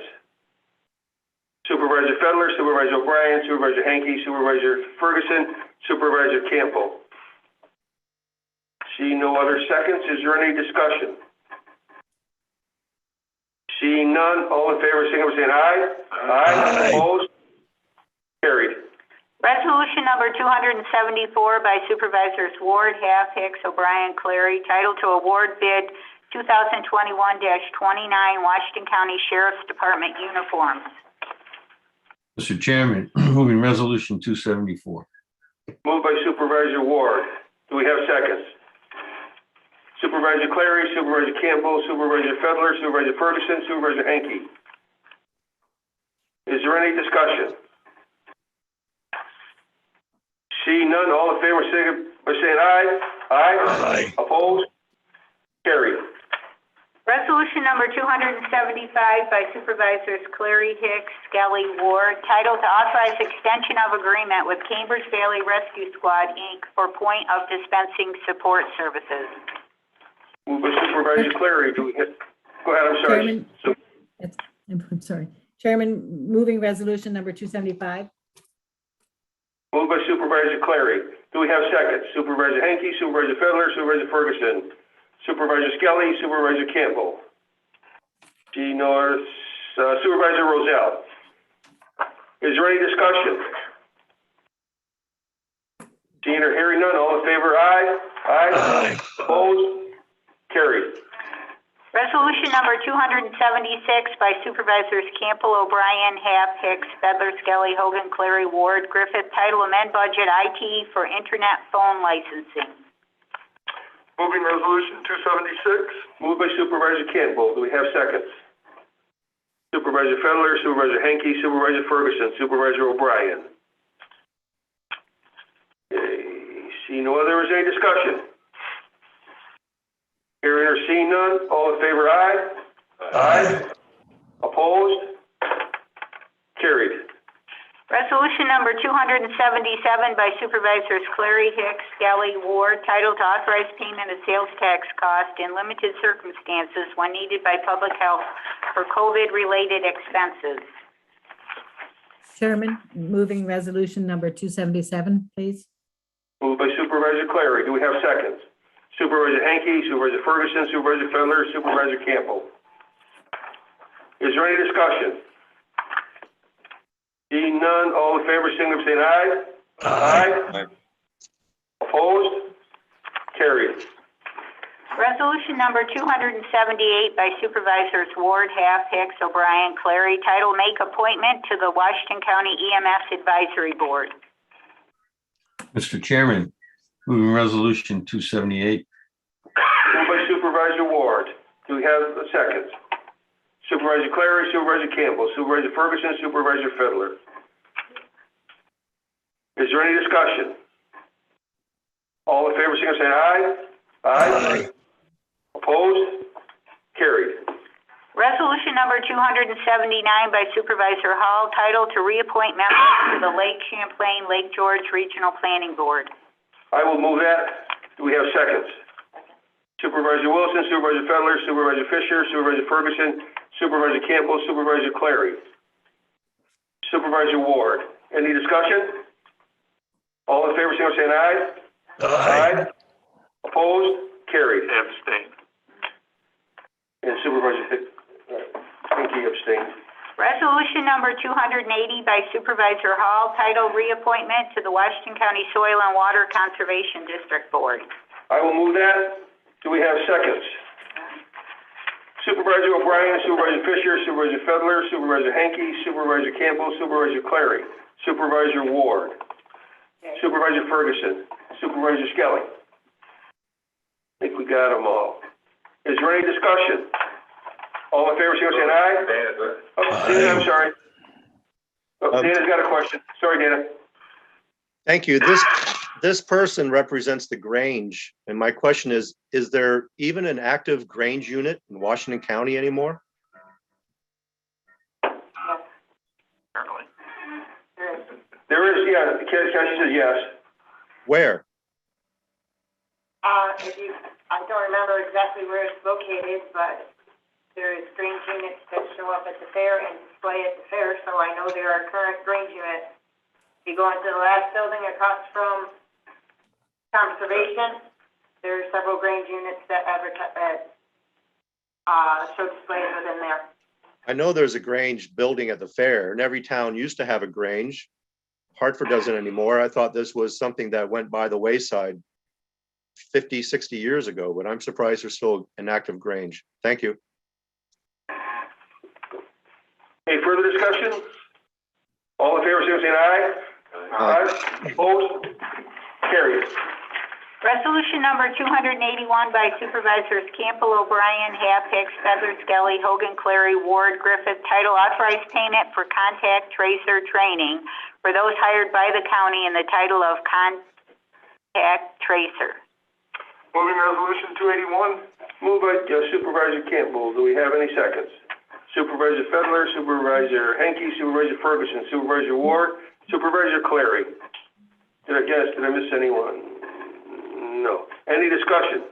Supervisor Fedler, Supervisor O'Brien, Supervisor Hanky, Supervisor Ferguson, Supervisor Campbell. See no other seconds. Is there any discussion? Seeing none, all in favor, signify by saying aye. Aye. Opposed? Carried. Resolution number 274 by Supervisors Ward, Half, Hicks, O'Brien, Clary, titled to award bid 2021-29 Washington County Sheriff's Department uniforms. Mr. Chairman, moving resolution 274. Moved by Supervisor Ward. Do we have seconds? Supervisor Clary, Supervisor Campbell, Supervisor Fedler, Supervisor Ferguson, Supervisor Hanky. Is there any discussion? Seeing none, all in favor, signify by saying aye. Aye. Opposed? Carried. Resolution number 275 by Supervisors Clary, Hicks, Skelly, Ward, titled to authorize extension of agreement with Cambridge Valley Rescue Squad, Inc. for point of dispensing support services. Moved by Supervisor Clary. Go ahead, I'm sorry. Chairman, I'm sorry. Chairman, moving resolution number 275. Moved by Supervisor Clary. Do we have seconds? Supervisor Hanky, Supervisor Fedler, Supervisor Ferguson, Supervisor Skelly, Supervisor Campbell. Supervisor Rozelle. Is there any discussion? Seeing or hearing none, all in favor, aye. Aye. Opposed? Carried. Resolution number 276 by Supervisors Campbell, O'Brien, Half, Hicks, Fedler, Skelly, Hogan, Clary, Ward, Griffith, title amend budget IT for internet phone licensing. Moving resolution 276. Moved by Supervisor Campbell. Do we have seconds? Supervisor Fedler, Supervisor Hanky, Supervisor Ferguson, Supervisor O'Brien. Okay. See no other. Is any discussion? Hearing or seeing none, all in favor, aye. Aye. Opposed? Carried. Resolution number 277 by Supervisors Clary, Hicks, Skelly, Ward, titled to authorize payment of sales tax cost in limited circumstances when needed by public health for COVID-related expenses. Chairman, moving resolution number 277, please. Moved by Supervisor Clary. Do we have seconds? Supervisor Hanky, Supervisor Ferguson, Supervisor Fedler, Supervisor Campbell. Is there any discussion? Seeing none, all in favor, signify by saying aye. Aye. Opposed? Carried. Resolution number 278 by Supervisors Ward, Half, Hicks, O'Brien, Clary, title make appointment to the Washington County EMS Advisory Board. Mr. Chairman, moving resolution 278. Moved by Supervisor Ward. Do we have a second? Supervisor Clary, Supervisor Campbell, Supervisor Ferguson, Supervisor Fedler. Is there any discussion? All in favor, signify by saying aye. Aye. Opposed? Carried. Resolution number 279 by Supervisor Hall, titled to reappoint members to the Lake Champlain, Lake George Regional Planning Board. I will move that. Do we have seconds? Supervisor Wilson, Supervisor Fedler, Supervisor Fisher, Supervisor Ferguson, Supervisor Campbell, Supervisor Clary. Supervisor Ward. Any discussion? All in favor, signify by saying aye. Aye. Opposed? Carried. Abstain. And Supervisor Hanky abstained. Resolution number 280 by Supervisor Hall, titled reappointment to the Washington County Soil and Water Conservation District Board. I will move that. Do we have seconds? Supervisor O'Brien, Supervisor Fisher, Supervisor Fedler, Supervisor Hanky, Supervisor Campbell, Supervisor Clary, Supervisor Ward. Supervisor Ferguson, Supervisor Skelly. I think we got them all. Is there any discussion? All in favor, say aye. Oh, Dana, I'm sorry. Oh, Dana's got a question. Sorry, Dana. Thank you. This person represents the Grange, and my question is there even an active Grange unit in Washington County anymore? There is, yeah, Cassie says yes. Where? I don't remember exactly where it's located, but there is Grange units that show up at the fair and display at the fair, so I know there are current Grange units. If you go into the last building across from Conservation, there are several Grange units that show displays within there. I know there's a Grange building at the fair, and every town used to have a Grange. Hartford doesn't anymore. I thought this was something that went by the wayside 50, 60 years ago, but I'm surprised there's still an active Grange. Thank you. Any further discussion? All in favor, say aye. Aye. Opposed? Carried. Resolution number 281 by Supervisors Campbell, O'Brien, Half, Hicks, Feather, Skelly, Hogan, Clary, Ward, Griffith, title authorized payment for contact tracer training for those hired by the county in the title of contact tracer. Moving resolution 281. Moved by Supervisor Campbell. Do we have any seconds? Supervisor Fedler, Supervisor Henke, Supervisor Ferguson, Supervisor Ward, Supervisor Clary. Did I miss anyone? No. Any discussion?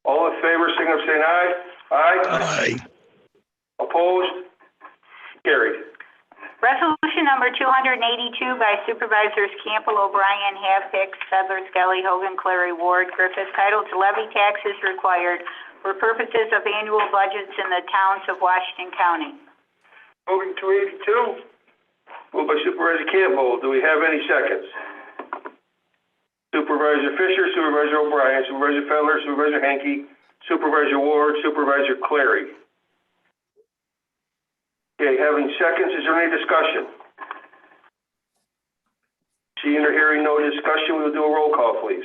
All in favor, signify by saying aye. Aye. Aye. Opposed? Carried. Resolution number 282 by Supervisors Campbell, O'Brien, Half, Hicks, Feather, Skelly, Hogan, Clary, Ward, Griffith, titled to levy taxes required for purposes of annual budgets in the towns of Washington County. Moving 282. Moved by Supervisor Campbell. Do we have any seconds? Supervisor Fisher, Supervisor O'Brien, Supervisor Fedler, Supervisor Henke, Supervisor Ward, Supervisor Clary. Okay, having seconds, is there any discussion? Seeing or hearing no discussion, we will do a roll call, please.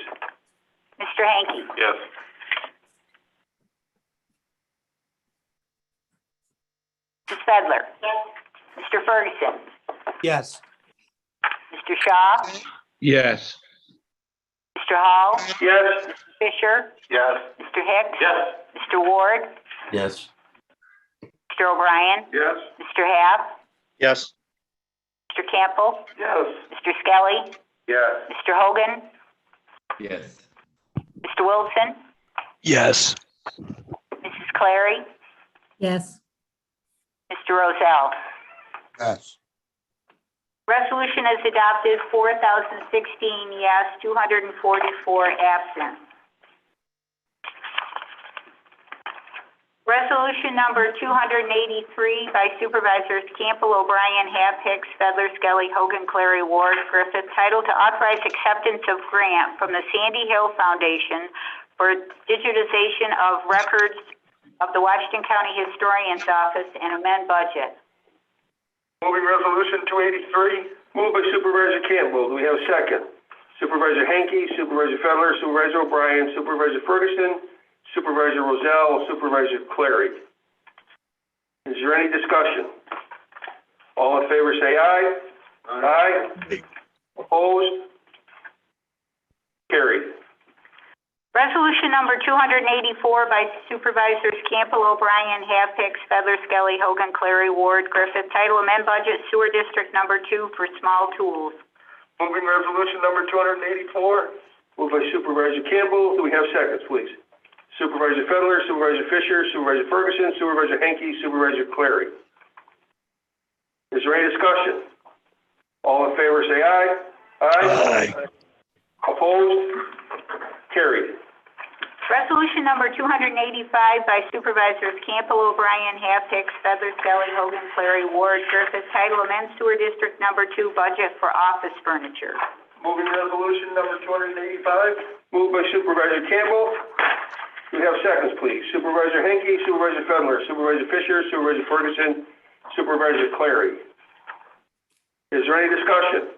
Mr. Henke. Yes. Mrs. Fedler. Yes. Mr. Ferguson. Yes. Mr. Shaw. Yes. Mr. Hall. Yes. Mr. Fisher. Yes. Mr. Hicks. Yes. Mr. Ward. Yes. Mr. O'Brien. Yes. Mr. Half. Yes. Mr. Campbell. Yes. Mr. Skelly. Yes. Mr. Hogan. Yes. Mr. Wilson. Yes. Mrs. Clary. yes, Mr. Rozell. Yes. Resolution is adopted, 4,016 yes, 244 absent. Resolution number 283 by Supervisors Campbell, O'Brien, Half, Hicks, Fedler, Skelly, Hogan, Clary, Ward, Griffith, titled to authorize acceptance of grant from the Sandy Hill Foundation for digitization of records of the Washington County Historian's Office and amend budget. Moving resolution 283. Moved by Supervisor Campbell. Do we have a second? Supervisor Henke, Supervisor Fedler, Supervisor O'Brien, Supervisor Ferguson, Supervisor Rozell, Supervisor Clary. Is there any discussion? All in favor say aye. Aye. Opposed? Carried. Resolution number 284 by Supervisors Campbell, O'Brien, Half, Hicks, Fedler, Skelly, Hogan, Clary, Ward, Griffith, title amend budget Sewer District number 2 for small tools. Moving resolution number 284. Moved by Supervisor Campbell. Do we have seconds, please? Supervisor Fedler, Supervisor Fisher, Supervisor Ferguson, Supervisor Henke, Supervisor Clary. Is there any discussion? All in favor say aye. Aye. Opposed? Carried. Resolution number 285 by Supervisors Campbell, O'Brien, Half, Hicks, Fedler, Skelly, Hogan, Clary, Ward, Griffith, title amend Sewer District number 2 budget for office furniture. Moving resolution number 285. Moved by Supervisor Campbell. Do we have seconds, please? Supervisor Henke, Supervisor Fedler, Supervisor Fisher, Supervisor Ferguson, Supervisor Clary. Is there any discussion?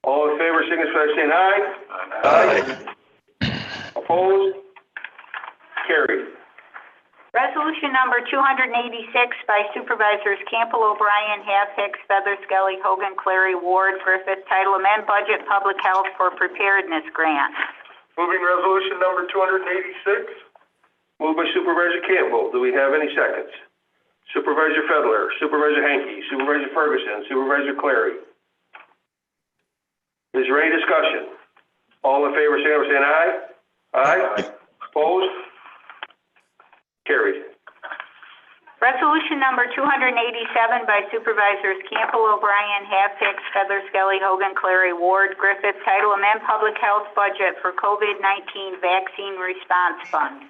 All in favor, signify by saying aye. Aye. Opposed? Carried. Resolution number 286 by Supervisors Campbell, O'Brien, Half Hicks, Feather, Skelly, Hogan, Clary, Ward, Griffith, title amend budget public health for preparedness grant. Moving resolution number 286. Moved by Supervisor Campbell. Do we have any seconds? Supervisor Fedler, Supervisor Hanky, Supervisor Ferguson, Supervisor Clary. Is there any discussion? All in favor, say aye. Aye. Opposed? Carried. Resolution number 287 by Supervisors Campbell, O'Brien, Half Hicks, Feather, Skelly, Hogan, Clary, Ward, Griffith, title amend public health budget for COVID-19 vaccine response funds.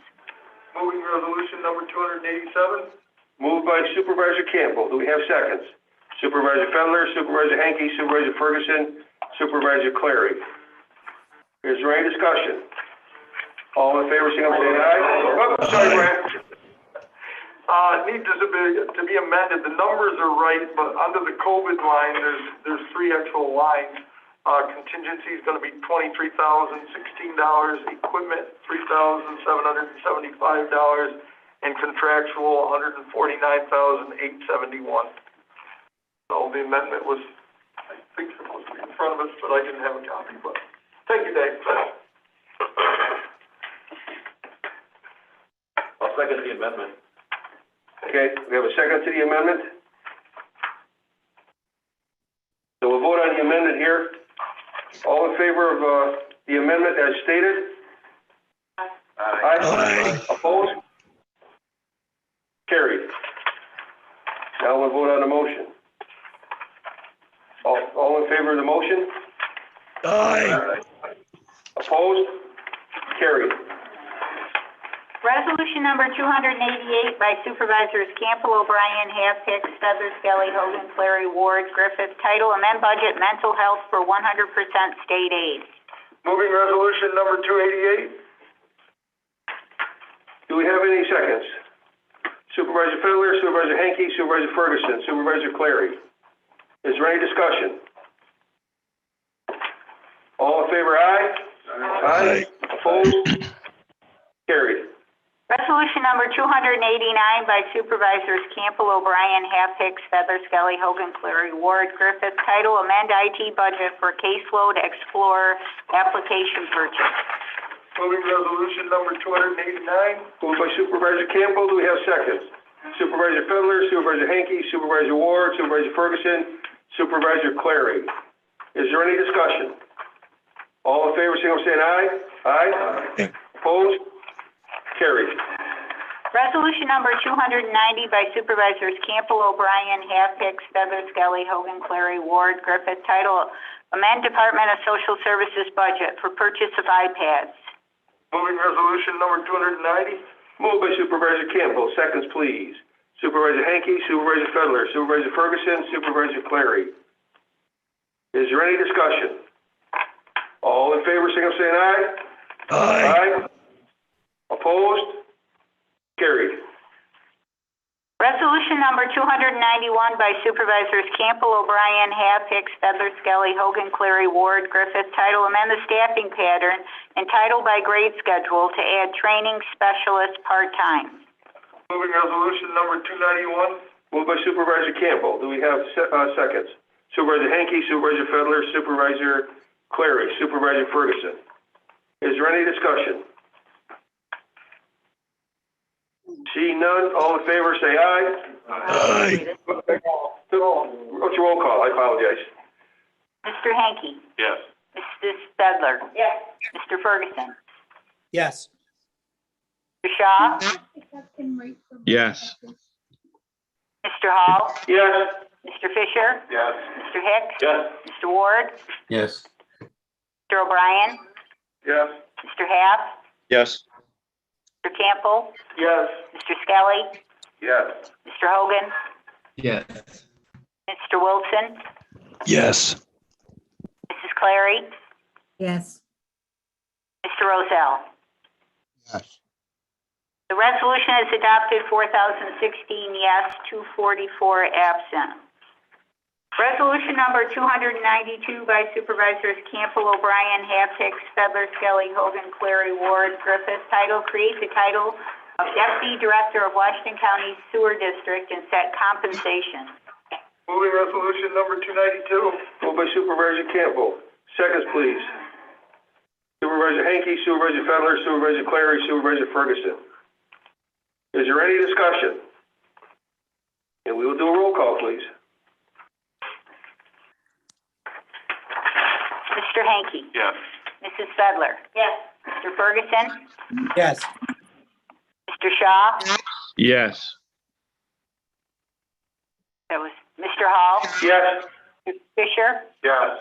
Moving resolution number 287. Moved by Supervisor Campbell. Do we have seconds? Supervisor Fedler, Supervisor Hanky, Supervisor Ferguson, Supervisor Clary. Is there any discussion? All in favor, say aye. Oh, sorry, Brad. Needs to be amended. The numbers are right, but under the COVID line, there's three actual lines. Contingency is going to be $23,016. Equipment, $3,775, and contractual, $149,871. So the amendment was, I think, supposed to be in front of us, but I didn't have a copy. But thank you, Dave. I'll second the amendment. Okay, we have a second to the amendment. So we'll vote on the amendment here. All in favor of the amendment as stated? Aye. Opposed? Carried. Now we'll vote on the motion. All in favor of the motion? Aye. Opposed? Carried. Resolution number 288 by Supervisors Campbell, O'Brien, Half Hicks, Feather, Skelly, Hogan, Clary, Ward, Griffith, title amend budget mental health for 100% state aid. Moving resolution number 288. Do we have any seconds? Supervisor Fedler, Supervisor Hanky, Supervisor Ferguson, Supervisor Clary. Is there any discussion? All in favor, aye? Aye. Opposed? Carried. Resolution number 289 by Supervisors Campbell, O'Brien, Half Hicks, Feather, Skelly, Hogan, Clary, Ward, Griffith, title amend IT budget for caseload explorer application purchase. Moving resolution number 289. Moved by Supervisor Campbell. Do we have seconds? Supervisor Fedler, Supervisor Hanky, Supervisor Ward, Supervisor Ferguson, Supervisor Clary. Is there any discussion? All in favor, signal by saying aye. Aye. Opposed? Carried. Resolution number 290 by Supervisors Campbell, O'Brien, Half Hicks, Feather, Skelly, Hogan, Clary, Ward, Griffith, title amend Department of Social Services budget for purchase of iPads. Moving resolution number 290. Moved by Supervisor Campbell. Seconds, please. Supervisor Hanky, Supervisor Fedler, Supervisor Ferguson, Supervisor Clary. Is there any discussion? All in favor, signal saying aye. Aye. Opposed? Carried. Resolution number 291 by Supervisors Campbell, O'Brien, Half Hicks, Feather, Skelly, Hogan, Clary, Ward, Griffith, title amend the staffing pattern and title by grade schedule to add training specialist part-time. Moving resolution number 291. Moved by Supervisor Campbell. Do we have seconds? Supervisor Hanky, Supervisor Fedler, Supervisor Clary, Supervisor Ferguson. Is there any discussion? See none. All in favor, say aye. Aye. What's your roll call? I apologize. Mr. Hanky? Yes. Mrs. Fedler? Yes. Mr. Ferguson? Yes. Mr. Shaw? Yes. Mr. Hall? Yes. Mr. Fisher? Yes. Mr. Hicks? Yes. Mr. Ward? Yes. Mr. O'Brien? Yes. Mr. Half? Yes. Mr. Campbell? Yes. Mr. Skelly? Yes. Mr. Hogan? Yes. Mr. Wilson? Yes. Mrs. Clary? Yes. Mr. Rozell? Yes. The resolution is adopted, 4,016 yes, 244 absent. Resolution number 292 by Supervisors Campbell, O'Brien, Half, Hicks, Fedler, Skelly, Hogan, Clary, Ward, Griffith. Title, create the title of Deputy Director of Washington County Sewer District and set compensation. Moving resolution number 292. Moved by Supervisor Campbell. Seconds, please. Supervisor Hanky, Supervisor Fedler, Supervisor Clary, Supervisor Ferguson. Is there any discussion? And we will do a roll call, please. Mr. Hanky. Yes. Mrs. Fedler. Yes. Mr. Ferguson. Yes. Mr. Shaw. Yes. That was Mr. Hall. Yes. Mr. Fisher. Yes.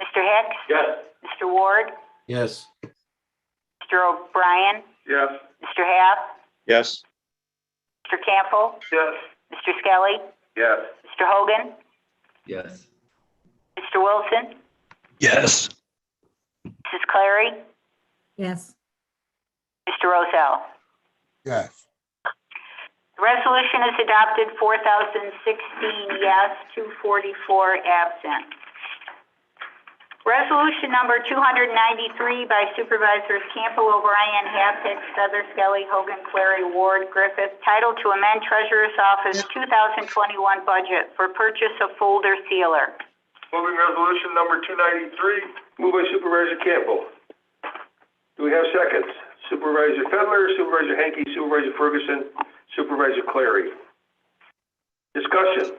Mr. Hicks. Yes. Mr. Ward. Yes. Mr. O'Brien. Yes. Mr. Half. Yes. Mr. Campbell. Yes. Mr. Skelly. Yes. Mr. Hogan. Yes. Mr. Wilson. Yes. Mrs. Clary. yes, Mr. Rozell. Yes. The resolution is adopted, 4,016 yes, 244 absent. Resolution number 293 by Supervisors Campbell, O'Brien, Half, Hicks, Feather, Skelly, Hogan, Clary, Ward, Griffith, title to amend Treasurer's Office 2021 budget for purchase of folder sealer. Moving resolution number 293. Moved by Supervisor Campbell. Do we have seconds? Supervisor Fedler, Supervisor Hanky, Supervisor Ferguson, Supervisor Clary. Discussion.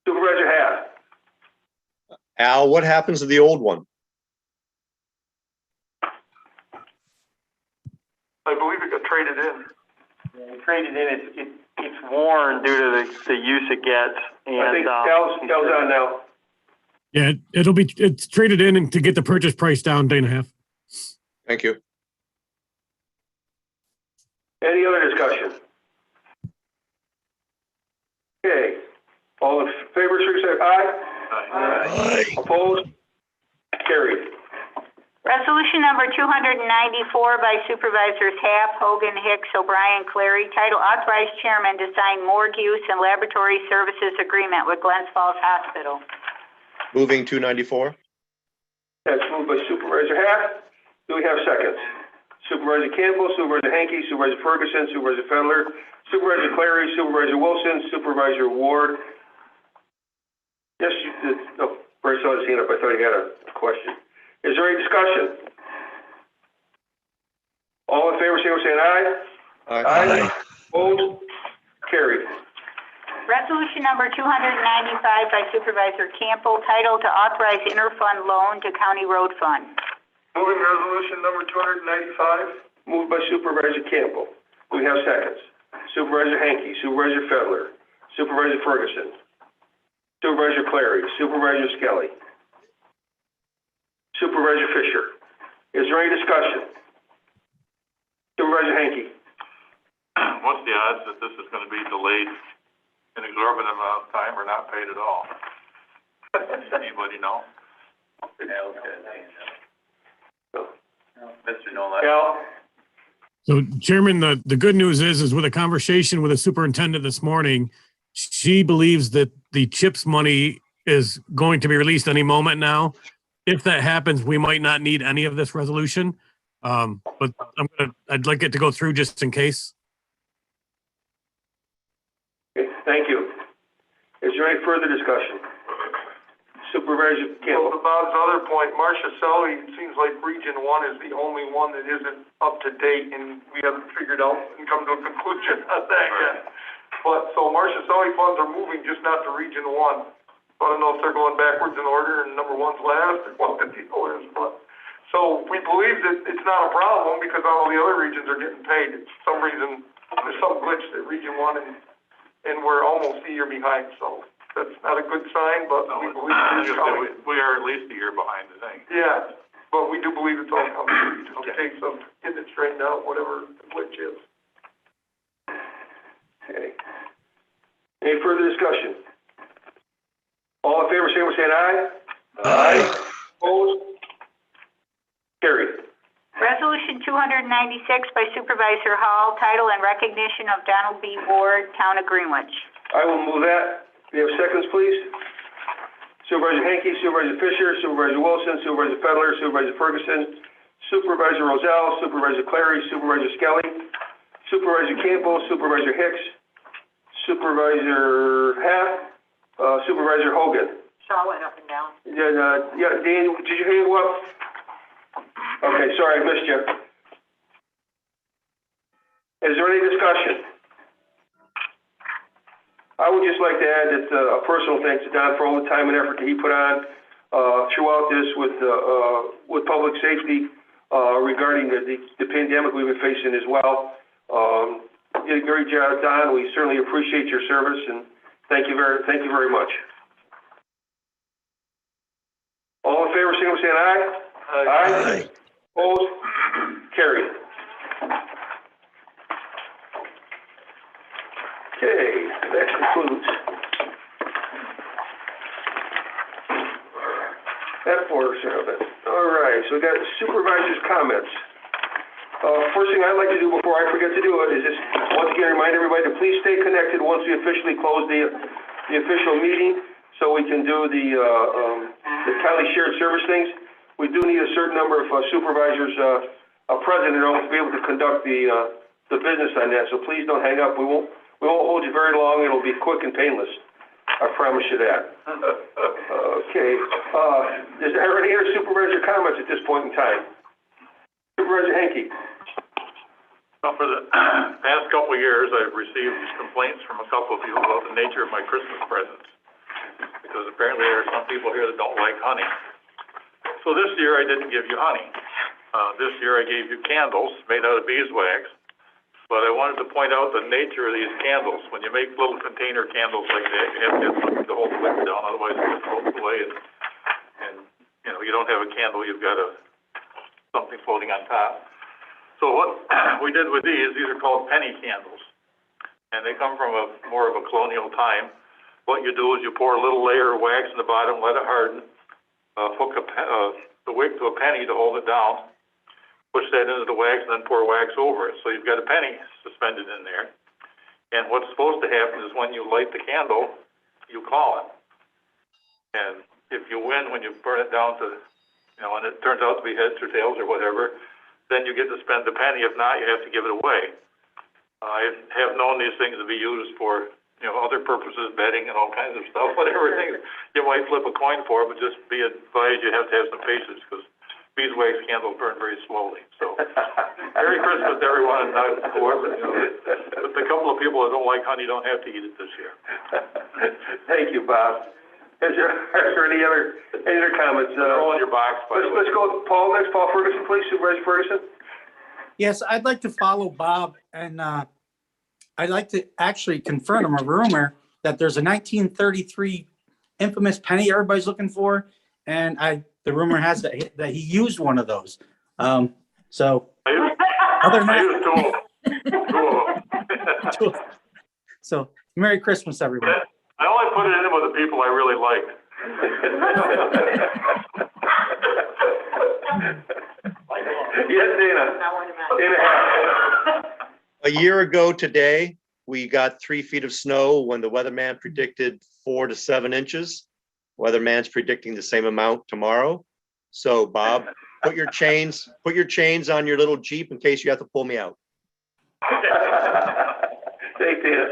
Supervisor Half. Al, what happens to the old one? I believe it got traded in. Traded in, it's worn due to the use it gets. And, I think Al's on now. Yeah, it's traded in to get the purchase price down day and a half. Thank you. Any other discussion? Okay. All in favor, say aye. Aye. Opposed? Carried. Resolution number 294 by Supervisors Half, Hogan, Hicks, O'Brien, Clary, title authorize chairman to sign morgue use and laboratory services agreement with Glens Falls Hospital. Moving 294. That's moved by Supervisor Half. Do we have seconds? Supervisor Campbell, Supervisor Hanky, Supervisor Ferguson, Supervisor Fedler, Supervisor Clary, Supervisor Wilson, Supervisor Ward. Yes, you did. No, Bryce saw his hand up. I thought he had a question. Is there any discussion? All in favor, say aye. Aye. Opposed? Carried. Resolution number 295 by Supervisor Campbell, title to authorize interfund loan to County Road Fund. Moving resolution number 295. Moved by Supervisor Campbell. Do we have seconds? Supervisor Hanky, Supervisor Fedler, Supervisor Ferguson, Supervisor Clary, Supervisor Skelly, Supervisor Fisher. Is there any discussion? Supervisor Hanky. What's the odds that this is gonna be delayed an exorbitant amount of time or not paid at all? Anybody know? Mr. Nolan. Al? So Chairman, the good news is with a conversation with the superintendent this morning, she believes that the CHIPS money is going to be released any moment now. If that happens, we might not need any of this resolution. But I'd like it to go through just in case. Okay, thank you. Is there any further discussion? Supervisor Well, Campbell. to Bob's other point, Marcia-Selly, it seems like Region 1 is the only one that isn't up to date, and we haven't figured out and come to a conclusion on that yet. But, so Marcia-Selly funds are moving, just not to Region 1. I don't know if they're going backwards in order and number one's last, or what the deal is, but. So we believe that it's not a problem because all the other regions are getting paid. It's some reason, there's some glitch that Region 1 and we're almost a year behind, so. That's not a good sign, but we believe it's coming. We are at least a year behind, I think. Yeah, but we do believe it's all coming. It just takes some getting it straightened out, whatever the glitch is. Okay. Any further discussion? All in favor, say aye. Aye. Opposed? Carried. Resolution 296 by Supervisor Hall, title and recognition of Donald B. Ward, Town of Greenwich. I will move that. We have seconds, please. Supervisor Henke, Supervisor Fisher, Supervisor Wilson, Supervisor Fedler, Supervisor Ferguson, Supervisor Rozelle, Supervisor Clary, Supervisor Skelly, Supervisor Campbell, Supervisor Hicks, Supervisor Haff, Supervisor Hogan. Shaw went up and down. Yeah, Dan, did you hear what? Okay, sorry, I missed you. Is there any discussion? I would just like to add that a personal thanks to Don for all the time and effort that he put on throughout this with public safety regarding the pandemic we've been facing as well. You did a great job, Don. We certainly appreciate your service, and thank you very much. All in favor, signal by saying aye. Aye. Opposed? Carried. Okay, that concludes that portion of it. All right, so we got Supervisors Comments. First thing I'd like to do before I forget to do it is just once again remind everybody to please stay connected once we officially close the official meeting, so we can do the county shared service things. We do need a certain number of supervisors present in order to be able to conduct the business on that. So please don't hang up. We won't hold you very long. It'll be quick and painless. I promise you that. Okay. Is there any other supervisor comments at this point in time? Supervisor Henke. Well, for the past couple of years, I've received complaints from a couple of you about the nature of my Christmas presents, because apparently there are some people here that don't like honey. So this year I didn't give you honey. This year I gave you candles made out of beeswax. But I wanted to point out the nature of these candles. When you make little container candles like that, you have to get something to hold the wick down, otherwise it floats away. And you know, you don't have a candle, you've got something floating on top. So what we did with these are called penny candles. And they come from more of a colonial time. What you do is you pour a little layer of wax in the bottom, let it harden, hook the wick to a penny to hold it down, push that into the wax, and then pour wax over it. So you've got a penny suspended in there. And what's supposed to happen is when you light the candle, you call it. And if you win when you burn it down to, and it turns out to be heads or tails or whatever, then you get to spend the penny. If not, you have to give it away. I have known these things to be used for, other purposes, betting and all kinds of stuff, whatever things you might flip a coin for, but just be advised you have to have some patience, because beeswax candles burn very slowly. So, Merry Christmas to everyone, and whoever, but the couple of people that don't like honey don't have to eat it this year. Thank you, Bob. Are there any other comments? They're all in your box, by the way. Let's go with Paul next. Paul Ferguson, please. Supervisor Ferguson. Yes, I'd like to follow Bob, and I'd like to actually confirm a rumor that there's a 1933 infamous penny everybody's looking for, and the rumor has that he used one of those. So other than that, two of them. So Merry Christmas, everyone. I only put it in with the people I really liked. Yes, Dana. A year ago today, we got 3 feet of snow when the weatherman predicted 4 to 7 inches. Weatherman's predicting the same amount tomorrow. So Bob, put your chains on your little Jeep in case you have to pull me out. Thanks, Dana.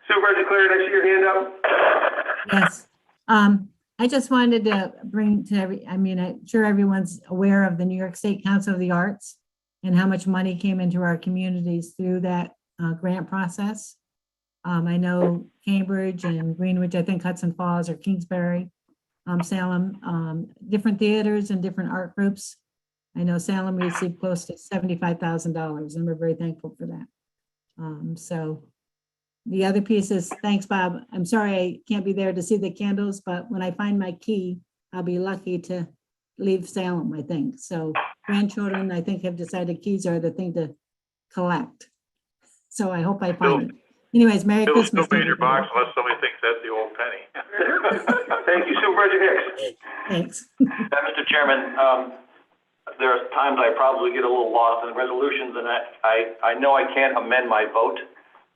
Supervisor Clary, I see your hand up. Yes. I just wanted to bring to I'm sure everyone's aware of the New York State Council of the Arts and how much money came into our communities through that grant process. I know Cambridge and Greenwich, I think Hudson Falls or Kingsbury, Salem, different theaters and different art groups. I know Salem received close to $75,000, and we're very thankful for that. So the other piece is, thanks, Bob. I'm sorry I can't be there to see the candles, but when I find my key, I'll be lucky to leave Salem, I think. So grandchildren, I think, have decided keys are the thing to collect. So I hope I find it. Anyways, Merry Christmas. Still be in your box unless somebody thinks that's the old penny. Thank you, Supervisor Hicks. Thanks. Mr. Chairman, there are times I probably get a little lost in resolutions, and I know I can't amend my vote.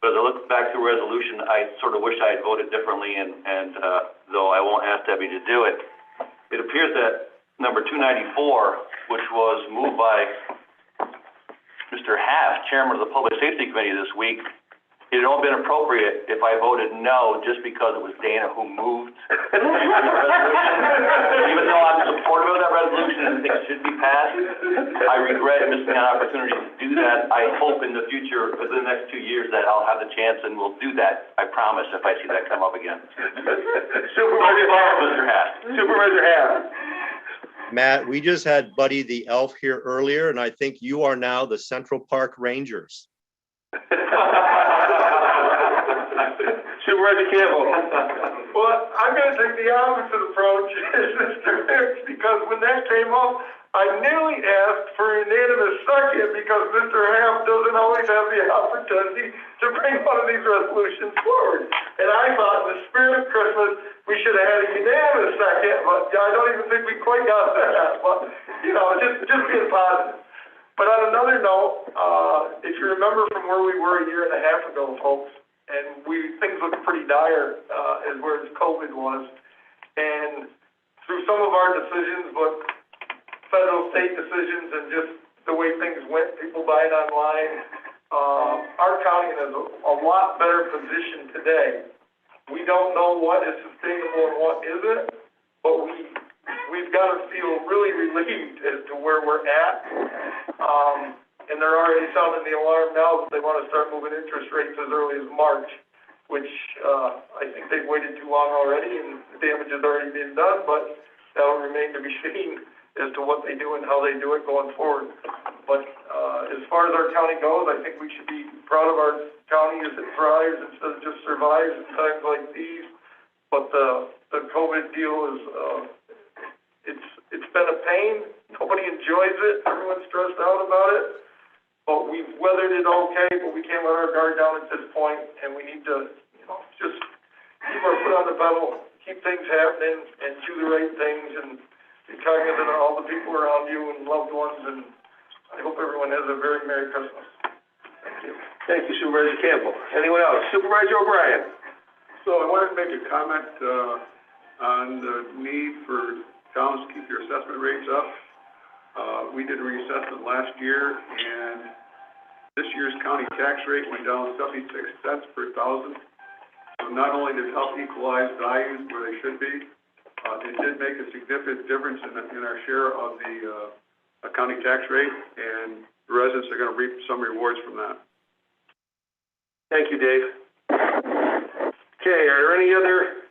But as I look back through resolution, I sort of wish I had voted differently, and though I won't ask Debbie to do it, it appears that number 294, which was moved by Mr. Haff, chairman of the Public Safety Committee this week, it had all been appropriate if I voted no, just because it was Dana who moved the resolution. Even though I'm supportive of that resolution and think it should be passed, I regret missing an opportunity to do that. I hope in the future, within the next 2 years, that I'll have the chance and we'll do that. I promise, if I see that come up again. Mr. Haff. Supervisor Haff. Matt, we just had Buddy the Elf here earlier, and I think you are now the Central Park Rangers. Supervisor Campbell. Well, I'm gonna take the opposite approach as Mr. Hicks, because when that came up, I nearly asked for a unanimous second, because Mr. Hamm doesn't always have the opportunity to bring one of these resolutions forward. And I thought, in the spirit of Christmas, we should have had a unanimous second, but I don't even think we quite got that. But, you know, just being positive. But on another note, if you remember from where we were a year and a half ago, folks, and things looked pretty dire as where COVID was, and through some of our decisions, but federal, state decisions, and just the way things went, people buying online, our county is a lot better position today. We don't know what is sustainable and what isn't, but we've got to feel really relieved as to where we're at. And they're already sounding the alarm now that they want to start moving interest rates as early as March, which I think they've waited too long already, and the damage has already been done, but that'll remain to be seen as to what they do and how they do it going forward. But as far as our county goes, I think we should be proud of our county as it thrives instead of just survives in times like these. But the COVID deal is, it's been a pain. Nobody enjoys it. Everyone's stressed out about it. But we've weathered it okay, but we can't let our guard down at this point, and we need to, just keep our foot on the pedal, keep things happening, and do the right things, and be cognizant of all the people around you and loved ones, and I hope everyone has a very Merry Christmas. Thank you. Thank you, Supervisor Campbell. Anyone else? Supervisor O'Brien. So I wanted to make a comment on the need for towns to keep your assessment rates up. We did a reassessment last year, and this year's county tax rate went down 76 cents per thousand. So not only did it help equalize values where they should be, it did make a significant difference in our share of the county tax rate, and the residents are going to reap some rewards from that. Thank you, Dave. Okay, are there any other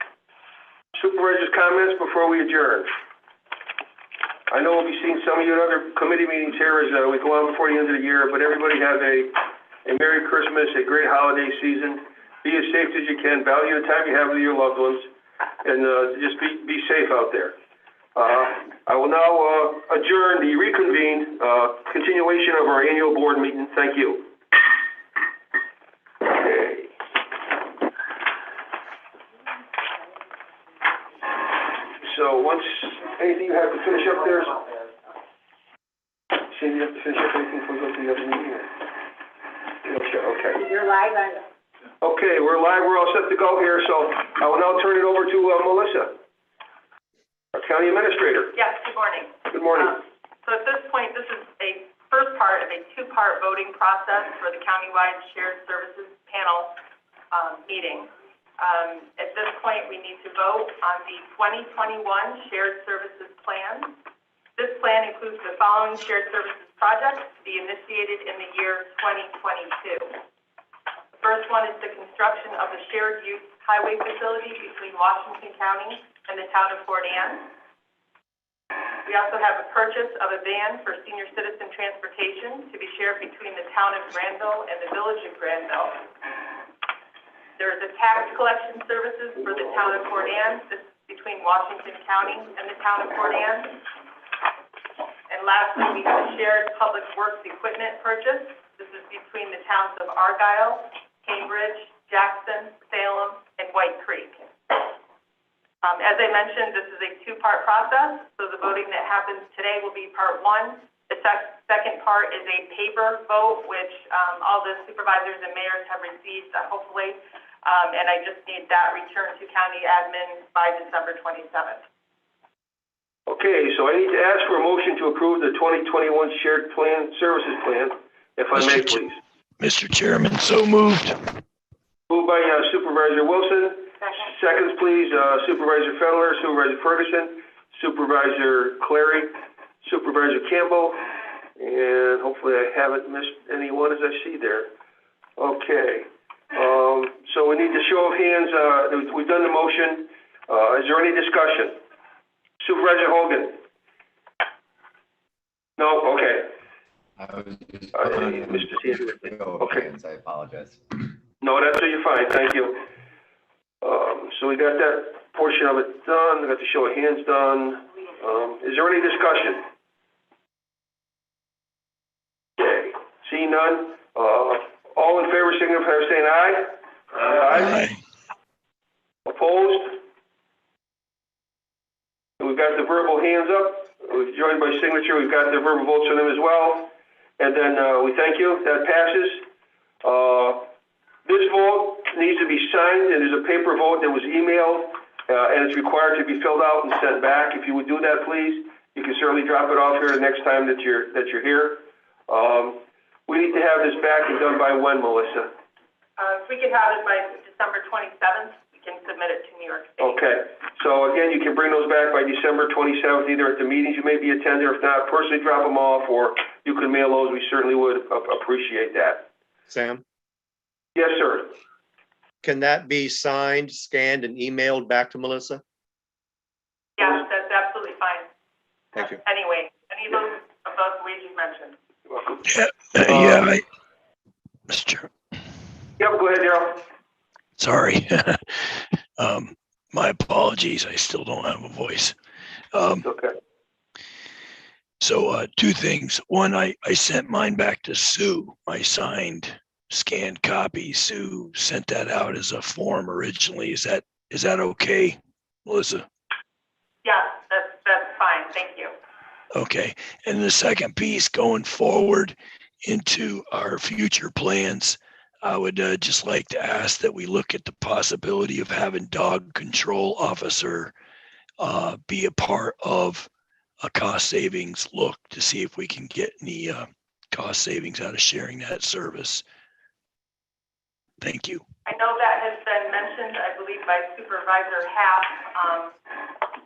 supervisors' comments before we adjourn? I know we'll be seeing some of you at other committee meetings here as we go on before the end of the year, but everybody have a Merry Christmas, a great holiday season. Be as safe as you can. Value the time you have with your loved ones, and just be safe out there. I will now adjourn the reconvened continuation of our annual board meeting. Thank you. Okay. So once anything you have to finish up there? Cindy, you have to finish up anything before we go to the other meeting? Okay. You're live on. Okay, we're live. We're all set to go here. So I will now turn it over to Melissa, our county administrator. Yes, good morning. Good morning. So at this point, this is a first part of a two-part voting process for the countywide shared services panel meeting. At this point, we need to vote on the 2021 shared services plan. This plan includes the following shared services projects to be initiated in the year 2022. The first one is the construction of the shared use highway facility between Washington County and the town of Fort Anne. We also have a purchase of a van for senior citizen transportation to be shared between the town of Granville and the village of Granville. There is a tax collection services for the town of Fort Anne. This is between Washington County and the town of Fort Anne. And lastly, we have a shared public works equipment purchase. This is between the towns of Argyle, Cambridge, Jackson, Salem, and White Creek. As I mentioned, this is a two-part process. So the voting that happens today will be part one, The second part is a paper vote, which all the supervisors and mayors have received, hopefully. And I just need that returned to county admin by December 27th. Okay, so I need to ask for a motion to approve the 2021 Shared Plan Services Plan, if I may, please. Mr. Chairman, so moved. Moved by Supervisor Wilson. Seconds, please, Supervisor Fenler, Supervisor Ferguson, Supervisor Clary, Supervisor Campbell, and hopefully I haven't missed anyone as I see there. Okay, so we need to show of hands. We've done the motion. Is there any discussion? Supervisor Hogan? No, okay. I was just Mr. Sanders. Okay. I apologize. No, that's you're fine. Thank you. So we got that portion of it done. We got the show of hands done. Is there any discussion? Okay. See none. All in favor, signify by saying aye. Aye. Opposed? And we've got the verbal hands up. We've joined by signature. We've got the verbal votes on them as well. And then we thank you. That passes. This vote needs to be signed, and there's a paper vote that was emailed, and it's required to be filled out and sent back. If you would do that, please. You can certainly drop it off here the next time that you're here. We need to have this back and done by when, Melissa? If we could have it by December 27th, we can submit it to New York State. Okay. So again, you can bring those back by December 27th, either at the meetings you may be attending, or if not, personally drop them off, or you can mail those. We certainly would appreciate that. Sam, Yes, sir. can that be signed, scanned, and emailed back to Melissa? Yes, that's absolutely fine. Thank you. Anyway, any of those ways you mentioned. You're welcome. Mr. Chair. Yep, go ahead, Darrell. Sorry. My apologies. I still don't have a voice. Okay. So two things. One, I sent mine back to Sue, my signed scanned copy. Sue sent that out as a form originally. Is that okay, Melissa? Yeah, that's fine. Thank you. Okay. And the second piece, going forward into our future plans, I would just like to ask that we look at the possibility of having dog control officer be a part of a cost savings look to see if we can get any cost savings out of sharing that service. Thank you. I know that has been mentioned, I believe, by Supervisor Happ,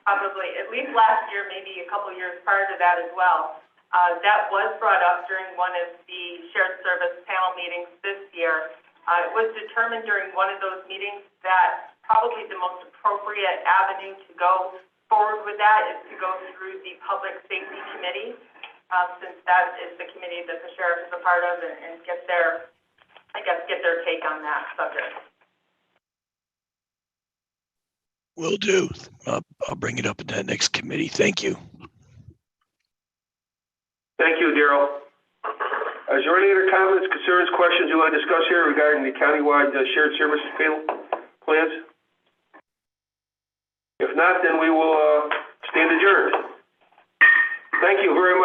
probably at least last year, maybe a couple years prior to that as well. That was brought up during one of the shared service panel meetings this year. It was determined during one of those meetings that probably the most appropriate avenue to go forward with that is to go through the Public Safety Committee, since that is the committee that the sheriff is a part of, and get their take on that subject. Will do. I'll bring it up in that next committee. Thank you. Thank you, Darrell. Is there any other comments, concerns, questions you want to discuss here regarding the countywide shared services panel plans? If not, then we will stand adjourned. Thank you very much.